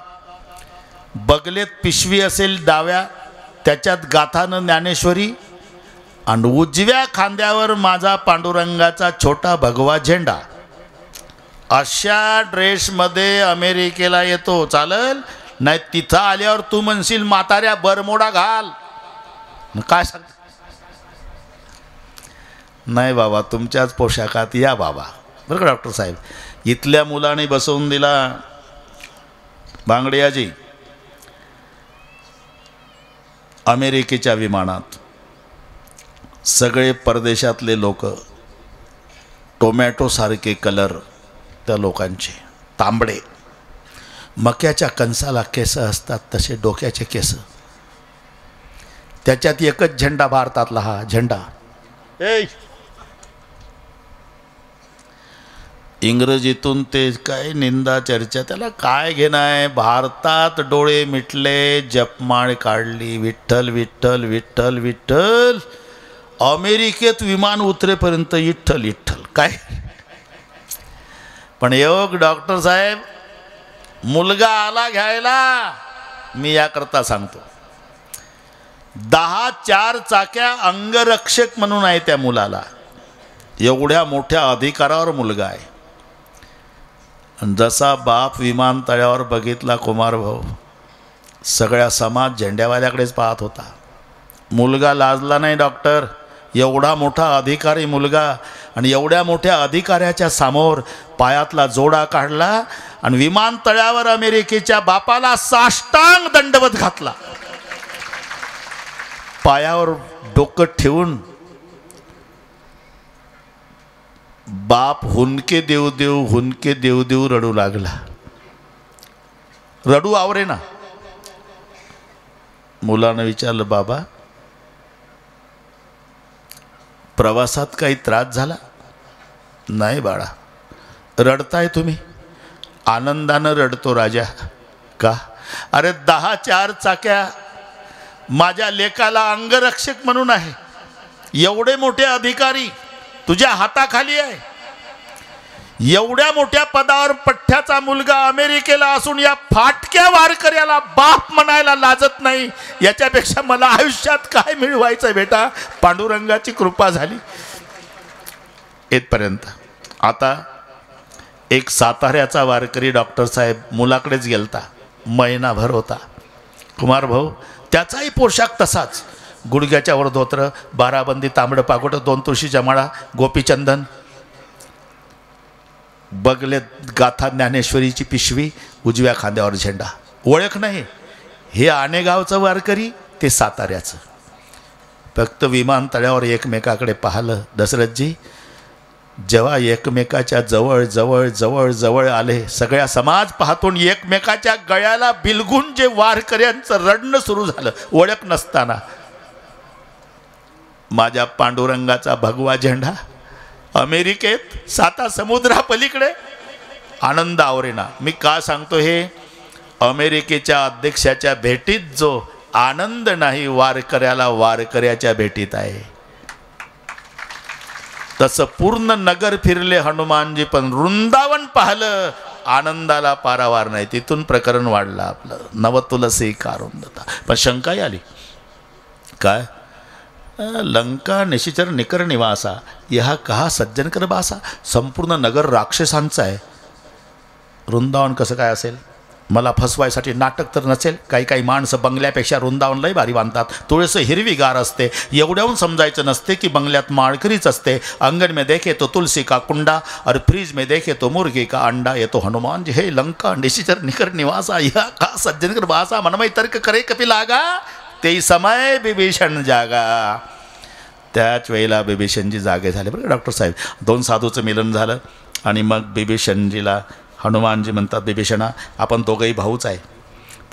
बगलेत पिशवी असेल डाव्या, त्याच्यात गाथानं ज्ञानेश्वरी, आणि उजव्या खांद्यावर माझा पांडुरंगाचा छोटा भगवा झेंडा. अशा ड्रेसमध्ये अमेरिकेला येतो, चालेल? नाही तिथं आल्यावर तू म्हणशील म्हाताऱ्या बरमोडा घाल. काय सांग? नाही बाबा, तुमच्याच पोशाखात या बाबा. बरं का डॉक्टर साहेब? इथल्या मुलाने बसवून दिला बांगडियाजी अमेरिकेच्या विमानात. सगळे परदेशातले लोक, टोमॅटोसारखे कलर त्या लोकांचे, तांबडे, मक्याच्या कणसाला केस असतात तसे डोक्याचे केस. त्याच्यात एकच झेंडा, भारतातला हा झेंडा. इंग्रजीतून ते काय निंदा चर्चा, त्याला काय घेणं आहे? भारतात डोळे मिटले, जपमाळ काढली, विठ्ठल विठ्ठल विठ्ठल विठ्ठल. अमेरिकेत विमान उतरेपर्यंत विठ्ठल विठ्ठल काय. पण योग डॉक्टर साहेब, मुलगा आला घ्यायला, मी याकरता सांगतो, 10 4 चाक्या अंगरक्षक म्हणून आहे त्या मुलाला. एवढ्या मोठ्या अधिकारावर मुलगा आहे. जसा बाप विमानतळावर बघितला कुमार भाऊ, सगळ्या समाज झेंड्यावाल्याकडेच पाहत होता. मुलगा लाजला नाही डॉक्टर. एवढा मोठा अधिकारी मुलगा, आणि एवढ्या मोठ्या अधिकाऱ्याच्या समोर पायातला जोडा काढला आणि विमानतळावर अमेरिकेच्या बापाला साष्टांग दंडवत घातला. पायावर डोकं ठेवून बाप हुनके देव देव हुनके देव देव रडू लागला. रडू आवरे ना. मुलानं विचारलं, बाबा प्रवासात काही त्रास झाला? नाही बाळा. रडताय तुम्ही? आनंदानं रडतो राजा. का? अरे 10 4 चाक्या माझ्या लेकाला अंगरक्षक म्हणून आहे. एवढे मोठे अधिकारी तुझ्या हाताखाली आहे. एवढ्या मोठ्या पदावर पठ्ठ्याचा मुलगा अमेरिकेला असून या फाटक्या वारकऱ्याला बाप म्हणायला लाजत नाही. याच्यापेक्षा मला आयुष्यात काय मिळवायचं बेटा? पांडुरंगाची कृपा झाली इथपर्यंत. आता एक साताऱ्याचा वारकरी डॉक्टर साहेब मुलाकडेच गेलता, महिनाभर होता. कुमार भाऊ, त्याचाही पोशाख तसाच, गुडघ्याच्या वर धोत्र, 12 बंदी, तांबडं पागोट, 2 तुळशीच्या माळा, गोपीचंदन, बगलेत गाथा ज्ञानेश्वरीची पिशवी, उजव्या खांद्यावर झेंडा. ओळख नाही. हे आनेगावचं वारकरी, ते साताऱ्याचं. फक्त विमानतळावर एकमेकाकडे पाहिलं दशरथजी. जेव्हा एकमेकाच्या जवळ जवळ जवळ जवळ आले, सगळ्या समाज पाहतून एकमेकाच्या गळ्याला बिलगून जे वारकऱ्यांचं रडणं सुरू झालं, ओळख नसताना. माझ्या पांडुरंगाचा भगवा झेंडा अमेरिकेत 7 समुद्रापलीकडे. आनंद आवरेना. मी का सांगतो हे? अमेरिकेच्या अध्यक्षाच्या भेटीत जो आनंद नाही, वारकऱ्याला वारकऱ्याच्या भेटीत आहे. तसं पूर्ण नगर फिरले हनुमानजी, पण वृंदावन पाहिलं, आनंदाला पारावार नाही. तिथून प्रकरण वाढलं आपलं, नवतुलसी कारुंदता. पण शंकाही आली. काय? लंका निशिचर निकर निवासा, यहा कहा सज्जन कर बासा. संपूर्ण नगर राक्षसांचं आहे. वृंदावन कसं काय असेल? मला फसवायसाठी नाटक तर नसेल? काही काही माणसं बंगल्यापेक्षा वृंदावन लय भारी बांधतात. थोडंसं हिरवीगार असते. एवढ्याहून समजायचं नसते की बंगल्यात माळकरीच असते. अंगण में देखे तो तुलसी का कुंडा और फ्रीज में देखे तो मुर्गी का अंडा. ये तो हनुमान जी हे लंका निशिचर निकर निवासा, यहा कहा सज्जन कर बासा. मनमय तर्क करे कपी लागा, ते समय बिभीषण जागा. त्याच वेळेला बिभीषणजी जागे झाले. बरं डॉक्टर साहेब, 2 साधूचं मिलन झालं आणि मग बिभीषणजीला हनुमानजी म्हणतात, बिभीषणा, आपण दोघंही भाऊच आहे,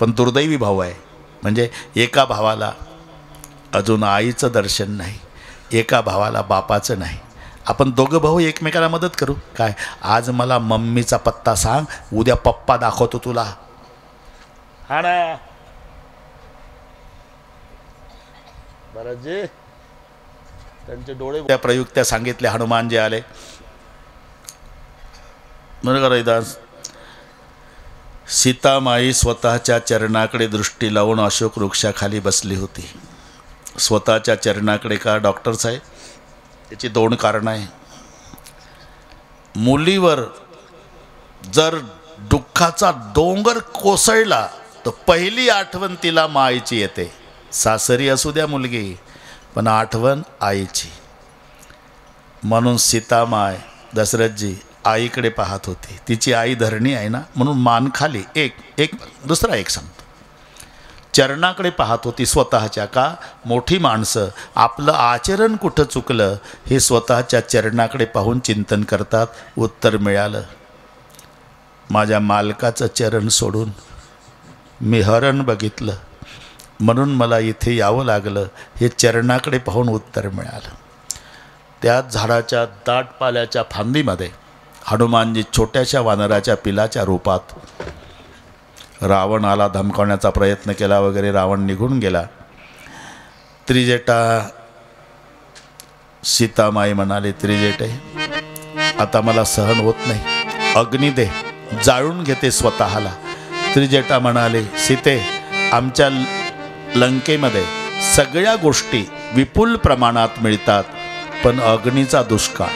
पण दुर्दैवी भाऊ आहे. म्हणजे एका भावाला अजून आईचं दर्शन नाही, एका भावाला बापाचं नाही. आपण दोघं भाऊ एकमेकाला मदत करू. काय? आज मला मम्मीचा पत्ता सांग, उद्या पप्पा दाखवतो तुला. हा ना भरतजी त्यांचे डोळे त्या प्रयुक्त्या सांगितले. हनुमानजी आले. बरोबर रविदास. सीतामाई स्वतःच्या चरणाकडे दृष्टी लावून अशोक वृक्षाखाली बसली होती. स्वतःच्या चरणाकडे का डॉक्टर साहेब? त्याची 2 कारणं आहे. मुलीवर जर दुःखाचा डोंगर कोसळला तर पहिली आठवण तिला माईची येते. सासरी असू द्या मुलगी, पण आठवण आईची. म्हणून सीतामाय दशरथजी आईकडे पाहत होती. तिची आई धरणी आहे ना, म्हणून मान खाली. एक दुसरा एक सांगतो. चरणाकडे पाहत होती स्वतःच्या. का? मोठी माणसं आपलं आचरण कुठं चुकलं हे स्वतःच्या चरणाकडे पाहून चिंतन करतात. उत्तर मिळालं. माझ्या मालकाचं चरण सोडून मी हरण बघितलं, म्हणून मला इथे यावं लागलं. हे चरणाकडे पाहून उत्तर मिळालं. त्याच झाडाच्या दाट पाल्याच्या फांदीमध्ये हनुमानजी छोट्याशा वानराच्या पिलाच्या रूपात. रावण आला, धमकावण्याचा प्रयत्न केला वगैरे. रावण निघून गेला. त्रिजटा सीतामाई म्हणाली, त्रिजटे आता मला सहन होत नाही, अग्नी दे, जाळून घेते स्वतःला. त्रिजटा म्हणाले, सीते आमच्या लंकेमध्ये सगळ्या गोष्टी विपुल प्रमाणात मिळतात, पण अग्नीचा दुष्काळ.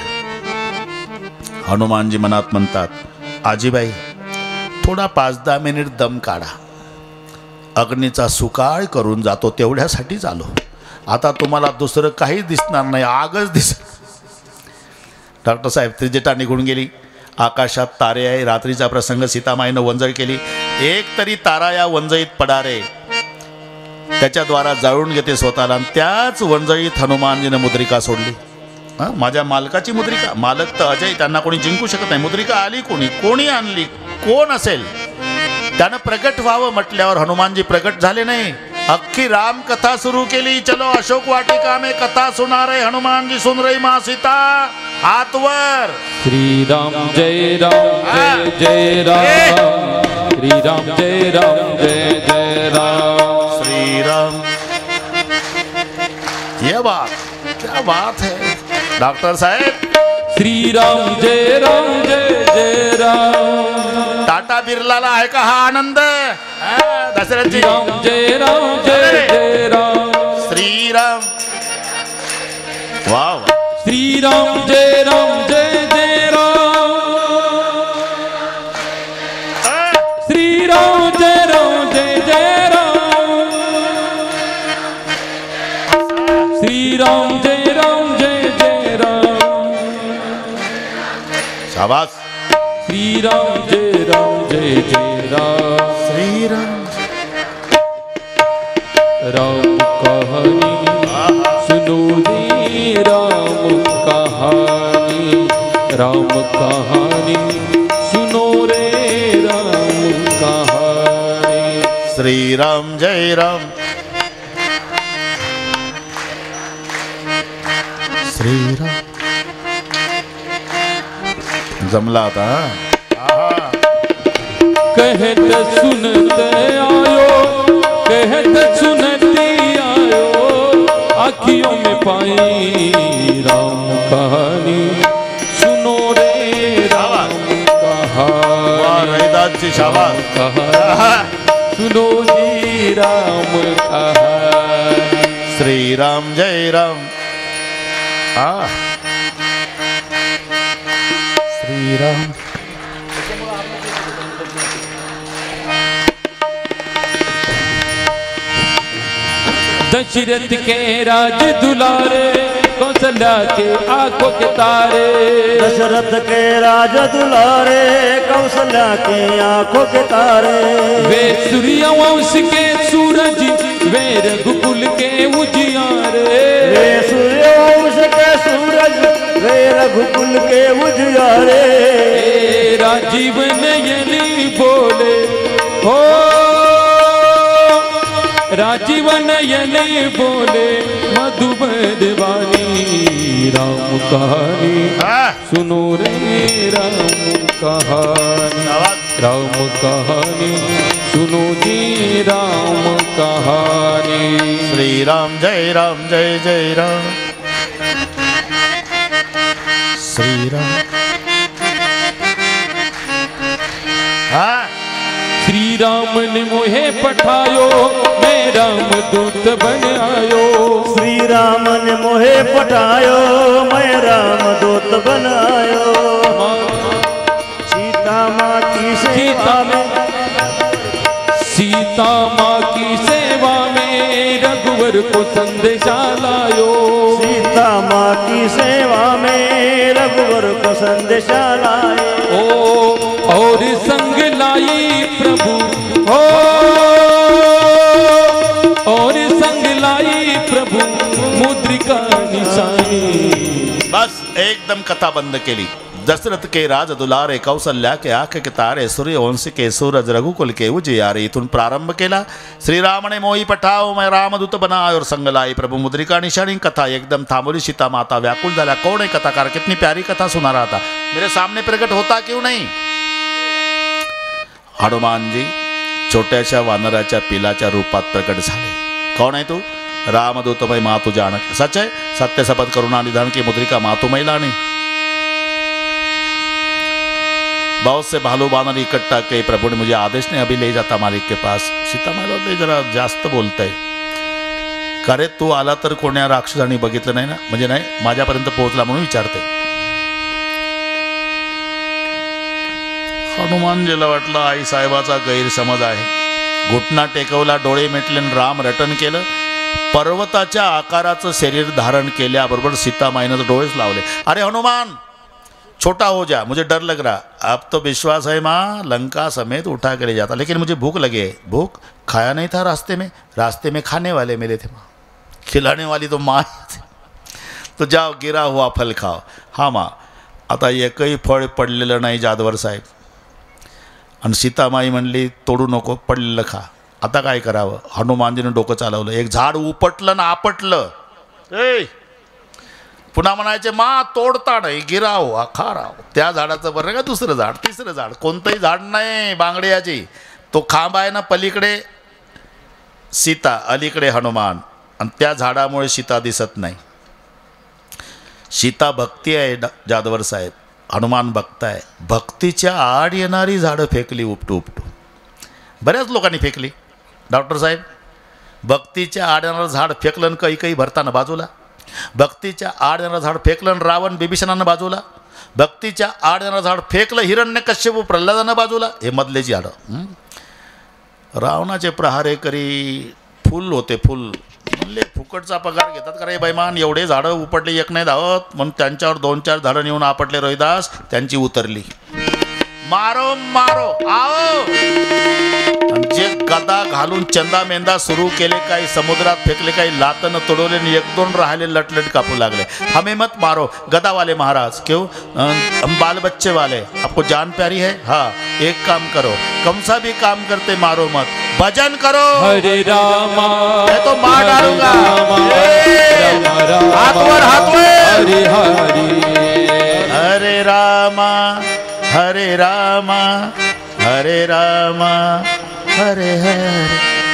हनुमानजी मनात म्हणतात, आजीबाई थोडा 5-10 मिनिट दम काढा, अग्नीचा सुकाळ करून जातो, तेवढ्यासाठीच आलो. आता तुम्हाला दुसरं काही दिसणार नाही, आगच दिसत. डॉक्टर साहेब त्रिजटा निघून गेली. आकाशात तारे आहे. रात्रीचा प्रसंग. सीतामाईनं वंजळ केली. एक तरी तारा या वंजळीत पडारे, त्याच्याद्वारा जाळून घेते स्वतःला. आणि त्याच वंजळीत हनुमानजीनं मुद्रिका सोडली. माझ्या मालकाची मुद्रिका. मालक तर अजय, त्यांना कोणी जिंकू शकत नाही. मुद्रिका आली कोणी आणली, कोण असेल त्यानं प्रगट व्हावं म्हटल्यावर हनुमानजी प्रगट झाले नाही. अख्खी राम कथा सुरू केली. चलो अशोक वाटिका में कथा सुना रहे हनुमान जी, सुन रही माँ सीता. हाथ वर. श्री राम जय राम जय जय राम. श्री राम जय राम जय जय राम. श्री राम. ये बात क्या बात है डॉक्टर साहेब. श्री राम जय जय राम. टाटा बिर्लाला आहे का हा आनंद? दशरथजी राम जय जय राम. श्रीराम. वाव. श्री राम जय जय राम. श्री राम जय जय राम. श्री राम जय जय राम. शाबाश. श्री राम जय जय राम. श्रीराम. राम कहानी सुनो रे, राम कहानी. राम कहानी सुनो रे, राम कहानी. श्रीराम जय राम. श्रीराम. जमला आता. कहत सुनत आयो, कहत सुनती आयो, आँखियों में पाई राम कहानी. सुनो रे राम कहानी. रविदास जी शाबाश. सुनो जी राम कहानी. श्रीराम जय राम. श्रीराम. दशरथ के राज दुलारे, कौशल्या के आंखों के तारे. दशरथ के राज दुलारे, कौशल्या के आंखों के तारे. वे सूर्य वंश के सूरज, वे रघुकुल के उजियारे. वे सूर्य वंश के सूरज, वे रघुकुल के उजियारे. राजीव नयनी बोले हो, राजीव नयनी बोले मधुबन वाणी. राम कहानी सुनो रे राम कहानी. राम कहानी सुनो जी राम कहानी। श्री राम जय जय राम। श्री राम। हाँ श्री राम ने मोहे पठायो मैं राम दूत बन आयो। श्री राम ने मोहे पठायो मैं राम दूत बन आयो। सीता माँ की सेवा में, सीता माँ की सेवा में रघुवर को संदेशा लायो। सीता माँ की सेवा में रघुवर को संदेशा लाए। और संग लाई प्रभु हो, और संग लाई प्रभु मुद्रिका निशानी। बस एकदम कथा बंद केली। दशरथ के राज दुलारे, कौसल्या के आंख के तारे, सूर्यवंश के सूरज, रघुकुल के उजियारे इथून प्रारंभ केला। श्रीरामने मोही पठाव मैं रामदूत बना और संग लाई प्रभु मुद्रिका निशानी। कथा एकदम थांबवली। सीता माता व्याकुल झाल्या। कौन है कथाकार? कितनी प्यारी कथा सुना रहा था, मेरे सामने प्रकट होता क्यों नहीं? हनुमान जी छोट्याशा वानराच्या पिलाच्या रूपात प्रकट झाले। कौन है तू? रामदूत मैं मातु जानक। सच है? सत्य शपथ करुणा निधान की मुद्रिका मातु मैलानी। बहुत से भालू बानर इकट्ठा के प्रभु ने मुझे आदेश ने अभी ले जाता मालिक के पास। सीता माता जरा जास्त बोलतंय। करे तू आला तर कोण्या राक्षसांनी बघितलं नाही ना? म्हणजे नाही, माझ्यापर्यंत पोहोचला म्हणून विचारते। हनुमानजीला वाटलं आई साहेबाचा गैरसमज आहे। घुटना टेकवला, डोळे मिटले, राम रटन केलं। पर्वताच्या आकाराचं शरीर धारण केल्याबरोबर सीतामाईनं डोळेच लावले। अरे हनुमान छोटा हो जा, मुझे डर लग रहा। अब तो विश्वास है माँ, लंका समेत उठा के ले जाता, लेकिन मुझे भूख लगी है। भूख? खाया नहीं था रास्ते में खाने वाले मिले थे माँ, खिलाने वाली तो माँ थी। तो जाओ गिरा हुआ फल खाओ। हाँ माँ, आता एकही फळ पडलेलं नाही जादवर साहेब। आणि सीतामाई म्हणली तोडू नको, पडलेलं खा। आता काय करावं? हनुमानजीनं डोकं चालवलं। एक झाड उपटलं ना आपटलं। ए पुन्हा म्हणायचे मा तोडता नाही, गिराव खा राव। त्या झाडाचं बरं का दुसरं झाड, तिसरं झाड, कोणतंही झाड नाही बांगड्याची। तो खांब आहे ना पलीकडे सीता, अलीकडे हनुमान, आणि त्या झाडामुळे सीता दिसत नाही। सीता भक्ती आहे जादवर साहेब, हनुमान भक्त आहे। भक्तीच्या आड येणारी झाडं फेकली उपटू उपटू। बऱ्याच लोकांनी फेकली डॉक्टर साहेब। भक्तीच्या आड येणारं झाड फेकलं काही भरताना बाजूला। भक्तीच्या आड येणारं झाड फेकलं रावण बिभीषणानं बाजूला। भक्तीच्या आड येणारं झाड फेकलं हिरण्यकश्यप प्रल्हादानं बाजूला। हे मधलेची झाडं रावणाचे प्रहारे करी फुल होते फुल। म्हणले फुकटचा पगार घेतात का रे बैमान? एवढे झाडं उपटले एक नाही धावत म्हणून त्यांच्यावर 2-4 झाडं नेऊन आपटले रोहिदास। त्यांची उतरली। मारो मारो आओ। जे गदा घालून चंदा मेंदा सुरू केले, काही समुद्रात फेकले, काही लातन तोडवले, 1-2 राहिले लटलट कापू लागले। हमें मत मारो गदा वाले महाराज। क्यों? हम बाल बच्चे वाले, आपको जान प्यारी है? हाँ, एक काम करो, कौन सा भी काम करते मारो मत, भजन करो। हरे रामा मैं तो मार डालूंगा। हाथवर हाथवर। हरे हरे हरे रामा हरे रामा हरे रामा हरे हरे।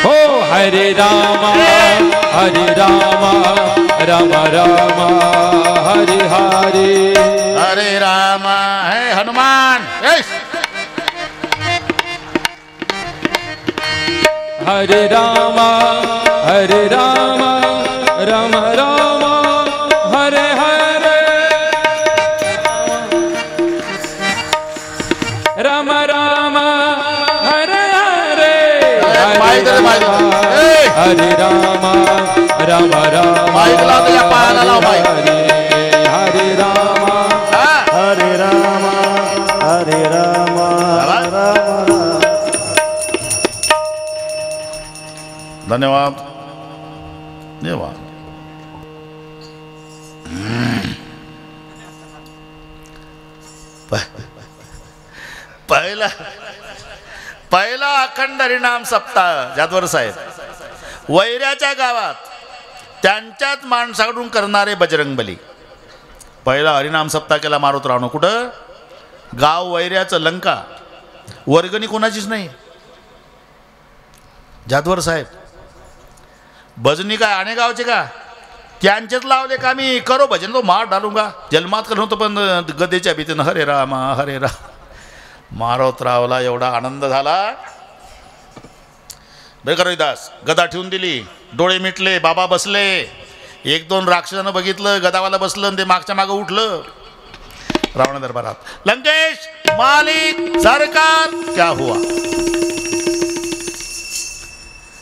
हो हरे रामा राम राम हरे हरे। हरे रामा है हनुमान। हरे रामा राम राम हरे हरे। राम राम हरे हरे। हरे रामा राम राम हरे हरे। रामा हरे रामा हरे रामा धन्यवाद धन्यवाद। पहिला अखंड हरिनाम सप्ताह जादवर साहेब वैऱ्याच्या गावात त्यांच्याच माणसाकडून करणारे बजरंगबली। पहिला हरिनाम सप्ताह केला मारुत रावण। कुठं? गाव वैऱ्याचं लंका। वर्गणी कोणाचीच नाही. जाधवर साहेब भजनी काय आणे गावचे का त्यांचेच लावले का मी करो भजन तो मार डालूंगा जन्मात कर नव्हतं पण गदेच्या भीतीनं हरे रामा हरे राम मारोतरावला एवढा आनंद झाला. बेकरदास गदा ठेवून दिली, डोळे मिटले, बाबा बसले. एक दोन राक्षसानं बघितलं, गदावाला बसलं आणि ते मागच्या मागं उठलं. रावण दरबारात लंकेश मालिक सरकार क्या हुआ?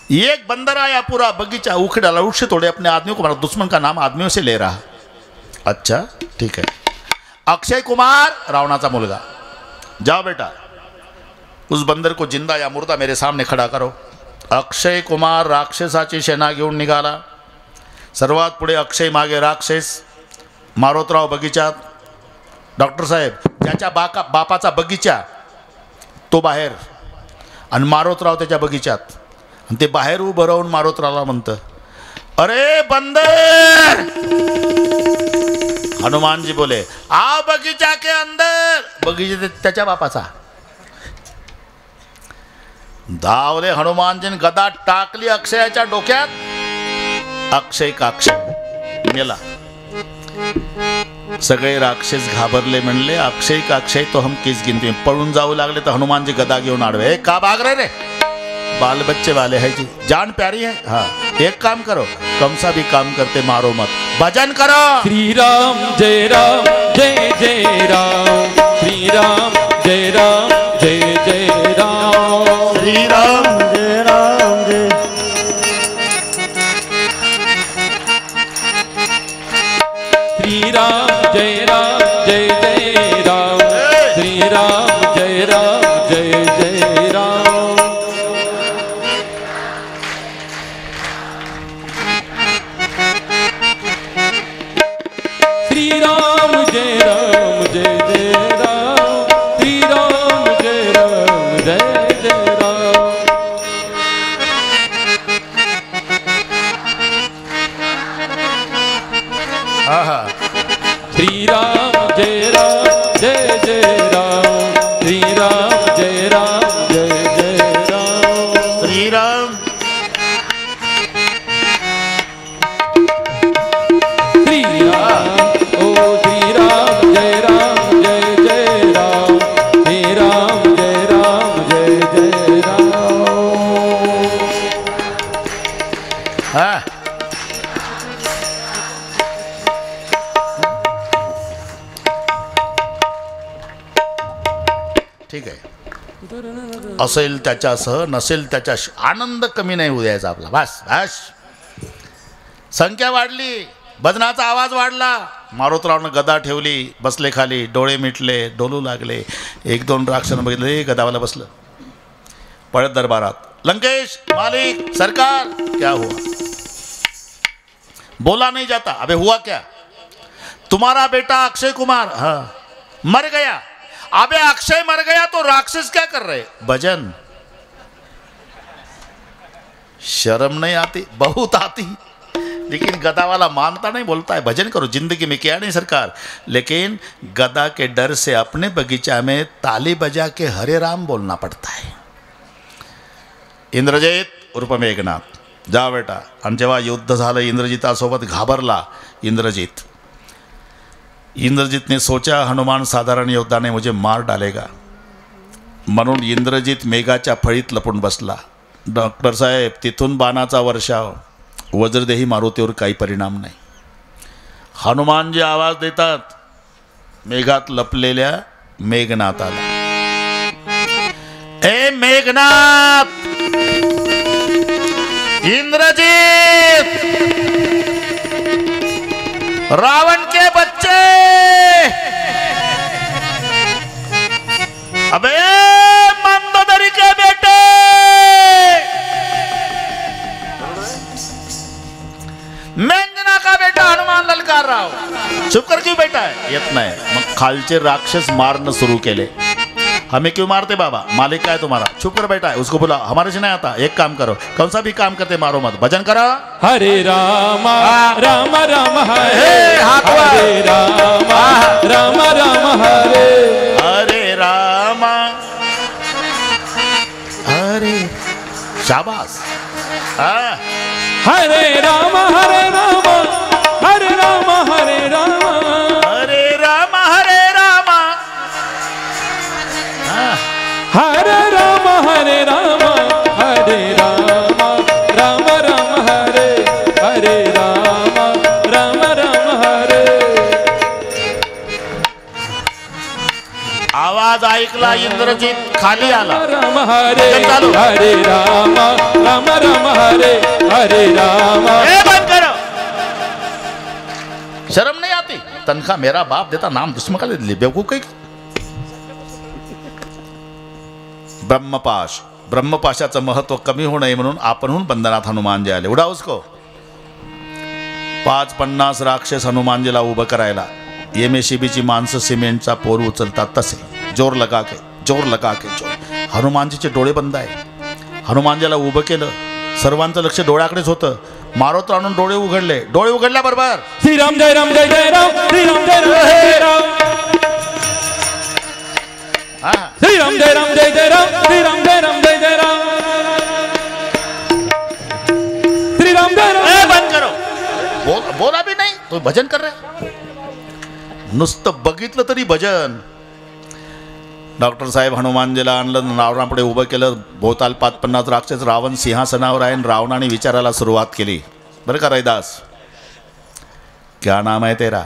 एक बंदर आया पूरा बगीचा उखड़ डाला, उठ से तोड़े अपने आदमियों को मारा, दुश्मन का नाम आदमियों से ले रहा. अच्छा ठीक है. अक्षय कुमार रावणाचा मुलगा, जाओ बेटा उस बंदर को जिंदा या मुर्दा मेरे सामने खड़ा करो. अक्षय कुमार राक्षसाची सेना घेऊन निघाला. सर्वात पुढे अक्षय, मागे राक्षस. मारोतराव बगीचात. डॉक्टर साहेब ज्याच्या बापाचा बगीचा तो बाहेर आणि मारोतराव त्याच्या बगीचात, आणि ते बाहेर उभं राहून मारोतरावला म्हणतं, अरे बंदर. हनुमानजी बोले आ बगीचा के अंदर. बगीचा त्याच्या बापाचा. धावले हनुमानजीने, गदा टाकली अक्षयाच्या डोक्यात. अक्षय का अक्षय मेला. सगळे राक्षस घाबरले, म्हणले अक्षय का अक्षय तो हम किस गिनती में. पळून जाऊ लागले तर हनुमानजी गदा घेऊन आडवे. का भाग रहे रे, बाल बच्चे वाले है जी, जान प्यारी है. हाँ एक काम करो, कम सा भी काम करते मारो मत, भजन करो. श्री राम जय जय राम. श्री राम जय जय राम. श्री राम जय राम जय. श्री राम जय राम श्री राम जय राम. श्री राम जय राम श्री राम जय राम. आहा श्री राम जय राम श्री राम जय राम श्री राम. श्री राम ओ श्री राम जय राम श्री राम जय राम. हाँ ठीक आहे. असेल त्याच्यासह नसेल त्याच्याशी आनंद कमी नाही होऊ द्यायचा आपला. बस बस. संख्या वाढली, भजनाचा आवाज वाढला. मारोतरावनं गदा ठेवली, बसले खाली, डोळे मिटले, डोलू लागले. एक दोन राक्षसानं बघितले, गदावाला बसलं. पळत दरबारात लंकेश मालिक सरकार क्या हुआ? बोला नहीं जाता. अबे हुआ क्या? तुम्हारा बेटा अक्षय कुमार हाँ मर गया. अबे अक्षय मर गया तो राक्षस क्या कर रहे? भजन. शर्म नहीं आती? बहुत आती, लेकिन गदा वाला मानता नहीं, बोलता है भजन करो. जिंदगी में किया नहीं सरकार, लेकिन गदा के डर से अपने बगीचा में ताली बजा के हरे राम बोलना पड़ता है. इंद्रजित उर्फ मेघनाथ, जा बेटा. आणि जेव्हा युद्ध झालं, इंद्रजितासोबत घाबरला इंद्रजित. इंद्रजीत ने सोचा हनुमान साधारण योद्धा ने मुझे मार डालेगा, म्हणून इंद्रजित मेघाच्या फळीत लपून बसला. डॉक्टर साहेब तिथून बाणाचा वर्षाव, वज्रदेही मारुतीवर काही परिणाम नाही. हनुमानजी आवाज देतात मेघात लपलेल्या मेघनाथाला, ए मेघनाथ. इंद्रजीत रावण के बच्चे, अबे मंदोदरी के बेटे, मेघना का बेटा हनुमान ललकार राव. चुप कर क्यों बैठा है? येत नाही. मग खालचे राक्षस मारना शुरू केले. हमें क्यों मारते बाबा? मालिक का है तुम्हारा, चुप कर बैठा है. उसको बोला हमारे से नहीं आता, एक काम करो, कौन सा भी काम करते मारो मत, भजन करो. हरे राम राम राम हरे हे, हाथ वर. हरे राम राम राम हरे हरे राम शाबास. हा. हरे राम हरे राम हरे राम हरे राम हरे राम हरे राम. हा. हरे राम हरे राम हरे राम राम राम हरे हरे राम राम राम हरे. आवाज ऐकला इंद्रजित खाली आला. राम हरे भजन चालू. हरे राम राम राम हरे हरे राम. ए, बंद करो. शर्म नहीं आती? तनखा मेरा बाप देता, नाम दुश्मन का ले बेवकूफ कहीं. ब्रह्मपाश, ब्रह्मपाशाचं महत्व कमी होऊ नये म्हणून आपणहून बंधनात हनुमानजी आले. उडा उसको. 550 राक्षस हनुमानजीला उभं करायला. एमएससीबीची माणसं सिमेंटचा पोर उचलतात तसे जोर लगा के जोर. हनुमानजीचे डोळे बंद आहे. हनुमानजीला उभं केलं. सर्वांचं लक्ष डोळ्याकडेच होतं. मारोत आणून डोळे उघडले. डोळे उघडल्याबरोबर श्रीराम जय राम जय जय राम श्रीराम जय राम जय राम श्रीराम जय राम जय जय राम श्रीराम जय राम जय जय राम श्रीराम जय राम. बंद करो. बोला भी नाही. तो भजन कर रहे. नुसतं बघितलं तरी भजन. डॉक्टर साहेब हनुमानजीला आणलं. रावणापुढे उभं केलं. भोवताल 550 राक्षस. रावण सिंहासनावर आहे. रावणाने विचारायला सुरुवात केली. बरं का रैदास, क्या नाम आहे तेरा?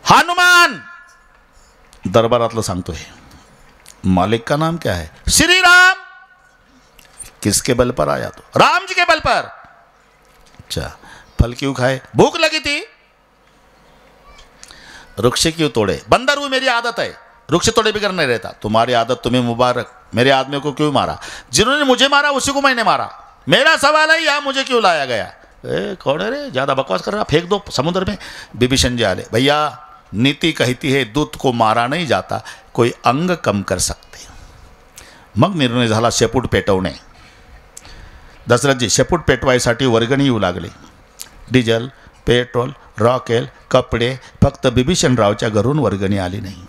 हनुमान. दरबारातलं सांगतोय. मालिक का नाम क्या है? श्री राम. किसके बल पर आया तो? राम जी के बल पर. अच्छा, फल क्यों खाए? भूख लगी थी. वृक्ष क्यों तोड़े? बंदर हूं, मेरी आदत है. वृक्ष तोड़े बिगड़ नहीं रहता. तुम्हारी आदत, तुम्हें मुबारक. मेरे आदमी को क्यों मारा? जिन्होंने मुझे मारा उसी को मैंने मारा. मेरा सवाल है यहाँ मुझे क्यों लाया गया? कौन है रे? ज्यादा बकवास कर रहा, फेंक दो समुद्र में. विभीषण जी आले. भैया, नीति कहती है दूत को मारा नहीं जाता, कोई अंग कम कर सकते. मग निर्णय झाला शेपूट पेटवणे. दशरथजी शेपूट पेटवायसाठी वर्गणी येऊ लागले. डिझेल, पेट्रोल, रॉकेल, कपडे. फक्त बिभीषणरावच्या घरून वर्गणी आली नाही.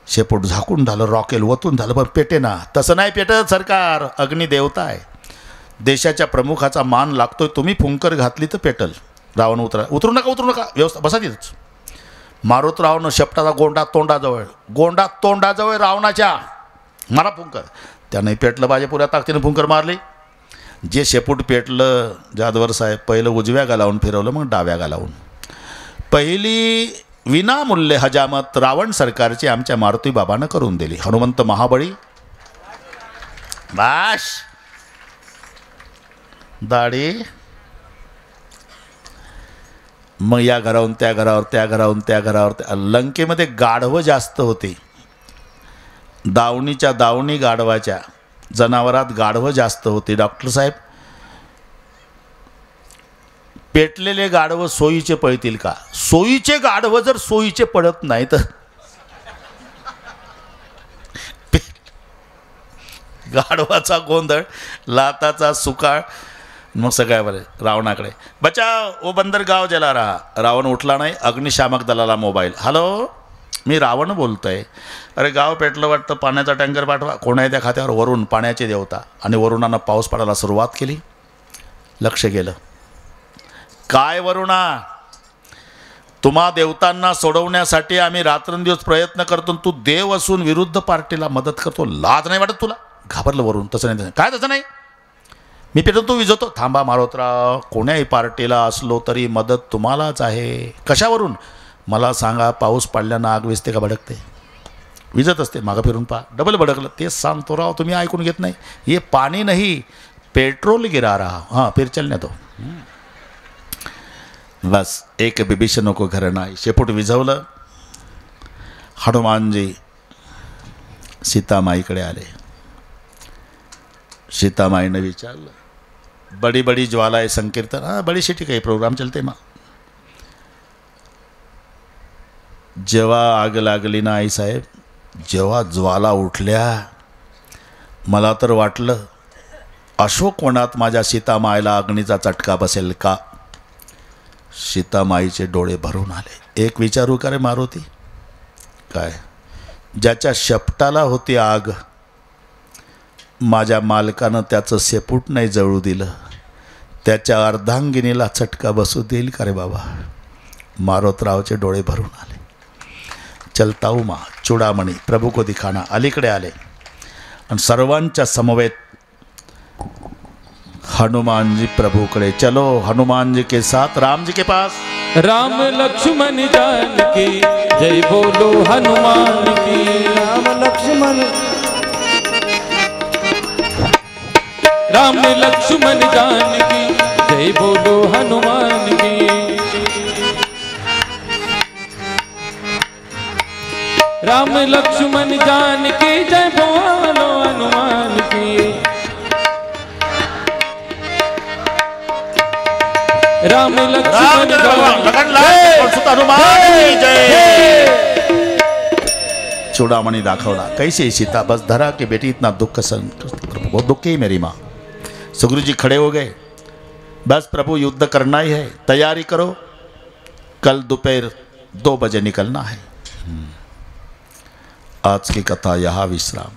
शेपूट झाकून झालं, रॉकेल ओतून झालं, पण पेटे ना. तसं नाही पेटत सरकार. अग्निदेवता आहे. देशाच्या प्रमुखाचा मान लागतोय. तुम्ही फुंकर घातली तर पेटल. रावण उतरू नका. व्यवस्था बसा तिथंच. मारुतरावनं शेपटाचा गोंडा तोंडाजवळ रावणाच्या मारा फुंकर. त्याने पेटलं. पाहिजे पुऱ्या ताकदीने फुंकर मारली. जे शेपूट पेटलं, जाधवर साहेब पहिलं उजव्या गालावून फिरवलं, मग डाव्या गालावून. पहिली विनामूल्य हजामत रावण सरकारची आमच्या मारुती बाबानं करून दिली. हनुमंत महाबळी. बाश दाढी. मग या घरावरून त्या घरावर, त्या घरावरून त्या घरावर. लंकेमध्ये गाढवं जास्त होती. दावणीच्या दावणी गाढवाच्या. जनावरात गाढवं जास्त होती. डॉक्टर साहेब, पेटलेले गाढवं सोयीचे पळतील का? सोयीचे गाढवं जर सोयीचे पडत नाही तर गाढवाचा गोंधळ, लाताचा सुकाळ. मग सगळ्या बरे रावणाकडे. बचाव, ओ बंदर गाव जला रहा. रावण उठला नाही. अग्निशामक दलाला मोबाईल. हॅलो, मी रावण बोलतोय. अरे गाव पेटलं वाटतं, पाण्याचा टँकर पाठवा. कोण आहे त्या खात्यावर? वरुण, पाण्याचे देवता. आणि वरुणानं पाऊस पडायला सुरुवात केली. लक्ष गेलं. काय वरुणा, तुम्हा देवतांना सोडवण्यासाठी आम्ही रात्रंदिवस प्रयत्न करतो. तू देव असून विरुद्ध पार्टीला मदत करतो. लाज नाही वाटत तुला? घाबरलं वरुण. तसं नाही. काय तसं नाही, मी पेटून तू विजवतो. थांबा मारोतराव, कोण्याही पार्टीला असलो तरी मदत तुम्हालाच आहे. कशावरून? मला सांगा, पाऊस पडल्यानं आग विजते का भडकते? विजत असते. मागं फिरून पहा. डबल भडकलं. तेच सांगतो राव, तुम्ही ऐकून घेत नाही. हे पाणी नाही, पेट्रोल गिरा रहा. हां, फिर चलने दो. बस एक विभीषणों को घर नाही. शेपूट विझवलं. हनुमानजी सीतामाईकडे आले. सीतामाईनं विचारलं, बड़ी बड़ी ज्वालाएं संकीर्तन. हाँ, बड़ी सिटी का प्रोग्राम चलते माँ. जेव्हा आग लागली ना आई साहेब, जेव्हा ज्वाला उठल्या, मला तर वाटलं अशोकवनात माझ्या सीतामाईला अग्नीचा चटका बसेल का. सीतामाईचे डोळे भरून आले. एक विचारू का रे मारुती? काय? ज्याच्या शेपटाला होती आग माझ्या मालकानं त्याचं शेपूट नाही जळू दिलं, त्याच्या अर्धांगिनीला चटका बसू देईल का रे बाबा? मारोतरावचे डोळे भरून आले. चलता हूँ माँ चूड़ामणी प्रभू को दिखाना अलीकडे आले आणि सर्वांच्या समवेत हनुमान जी प्रभूकडे. चलो हनुमान जी के साथ राम जी के पास. राम लक्ष्मण जानकी जय बोलो हनुमान की. राम लक्ष्मण राम लक्ष्मण जानकी जय बोलो हनुमान की. राम लक्ष्मण जानकी जय बोलो हनुमान की. राम लक्ष्मण हनुमान की जय. चूड़ामणि दाखवला. कैसे सीता? बस धरा कि बेटी इतना दुख बहुत दुखी है मेरी माँ. सुग्रीव जी खड़े हो गए. बस प्रभु युद्ध करना ही है, तैयारी करो, कल दोपहर 2 बजे निकलना है. आज की कथा यहाँ विश्राम.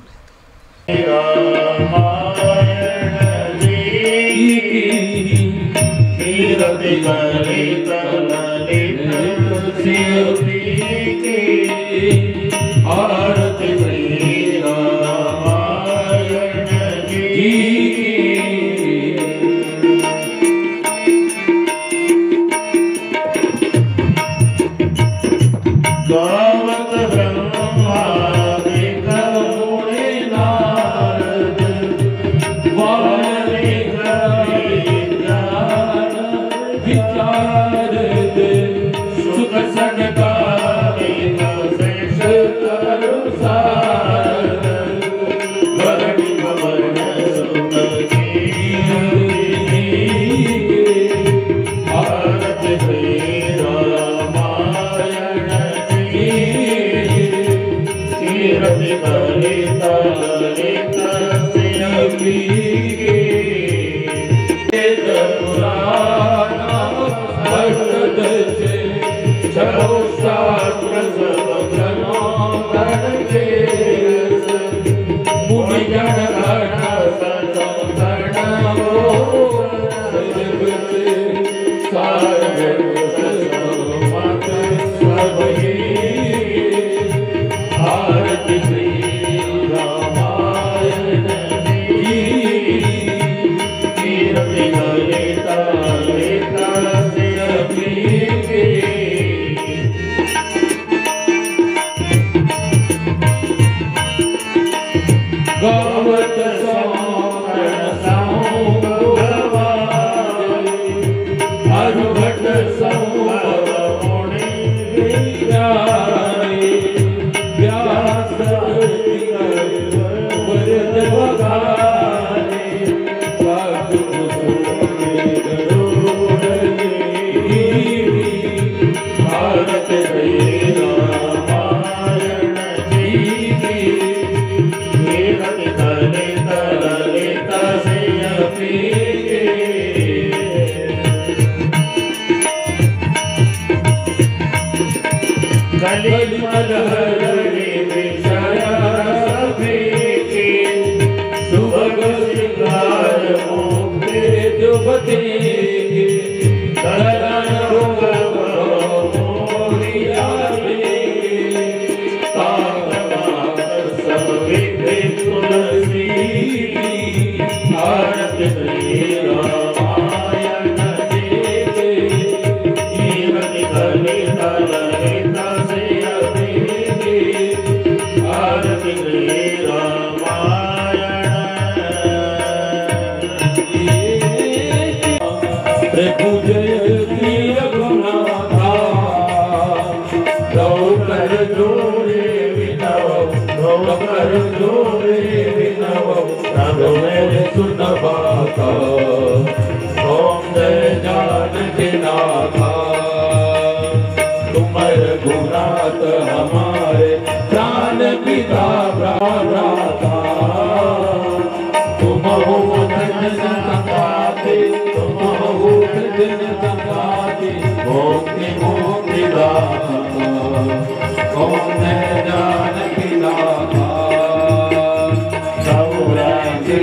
जानकी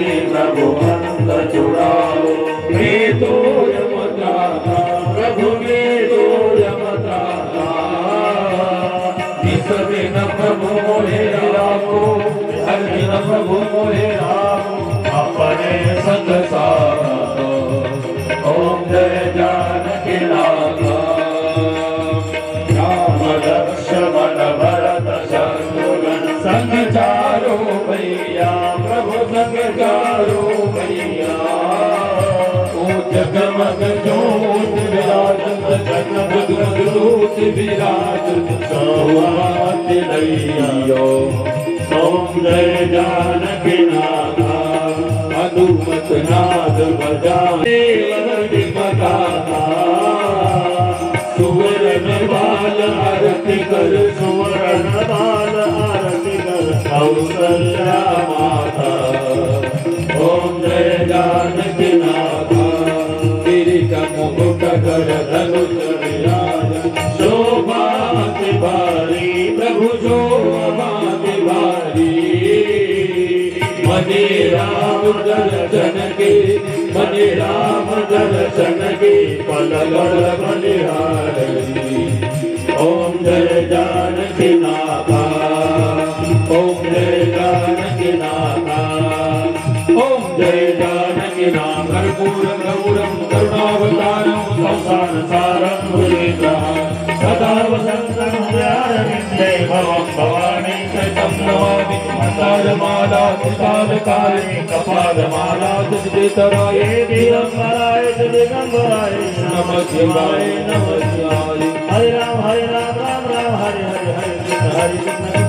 जगमग ज्योत विराजत जगमग ज्योत विराजत सौभाग्य लइयो ओम जय जानकी नाथा हनुमत नाद बजाए वरदिमकाता सुवर्ण बाल आरती कर सुवर्ण बाल आरती कर कौसल्या माता ओम जय जानकी नाथा किरीट मुकुट कर धनुष विराज शोभा तिवारी प्रभु शोभा तिवारी मने राम दर्शन के मने राम दर्शन के पल पल बलिहारी ओम जय जानकी नाथा ओम जय जानकी नाथा ओम जय जानकी नाम कर्पूरं गौरं करुणावतारं संसार सारं भुजगेन्द्रं सदा वसन्तं हृदयारविन्दे भवं भवानी शतं नमामि मंदारमाला त्रिकालकाले कपालमाला तुझेतराये दिगंबराय दिगंबराय नमः शिवाय नमः शिवाय हरे राम राम राम हरे हरे हरे कृष्ण हरे कृष्ण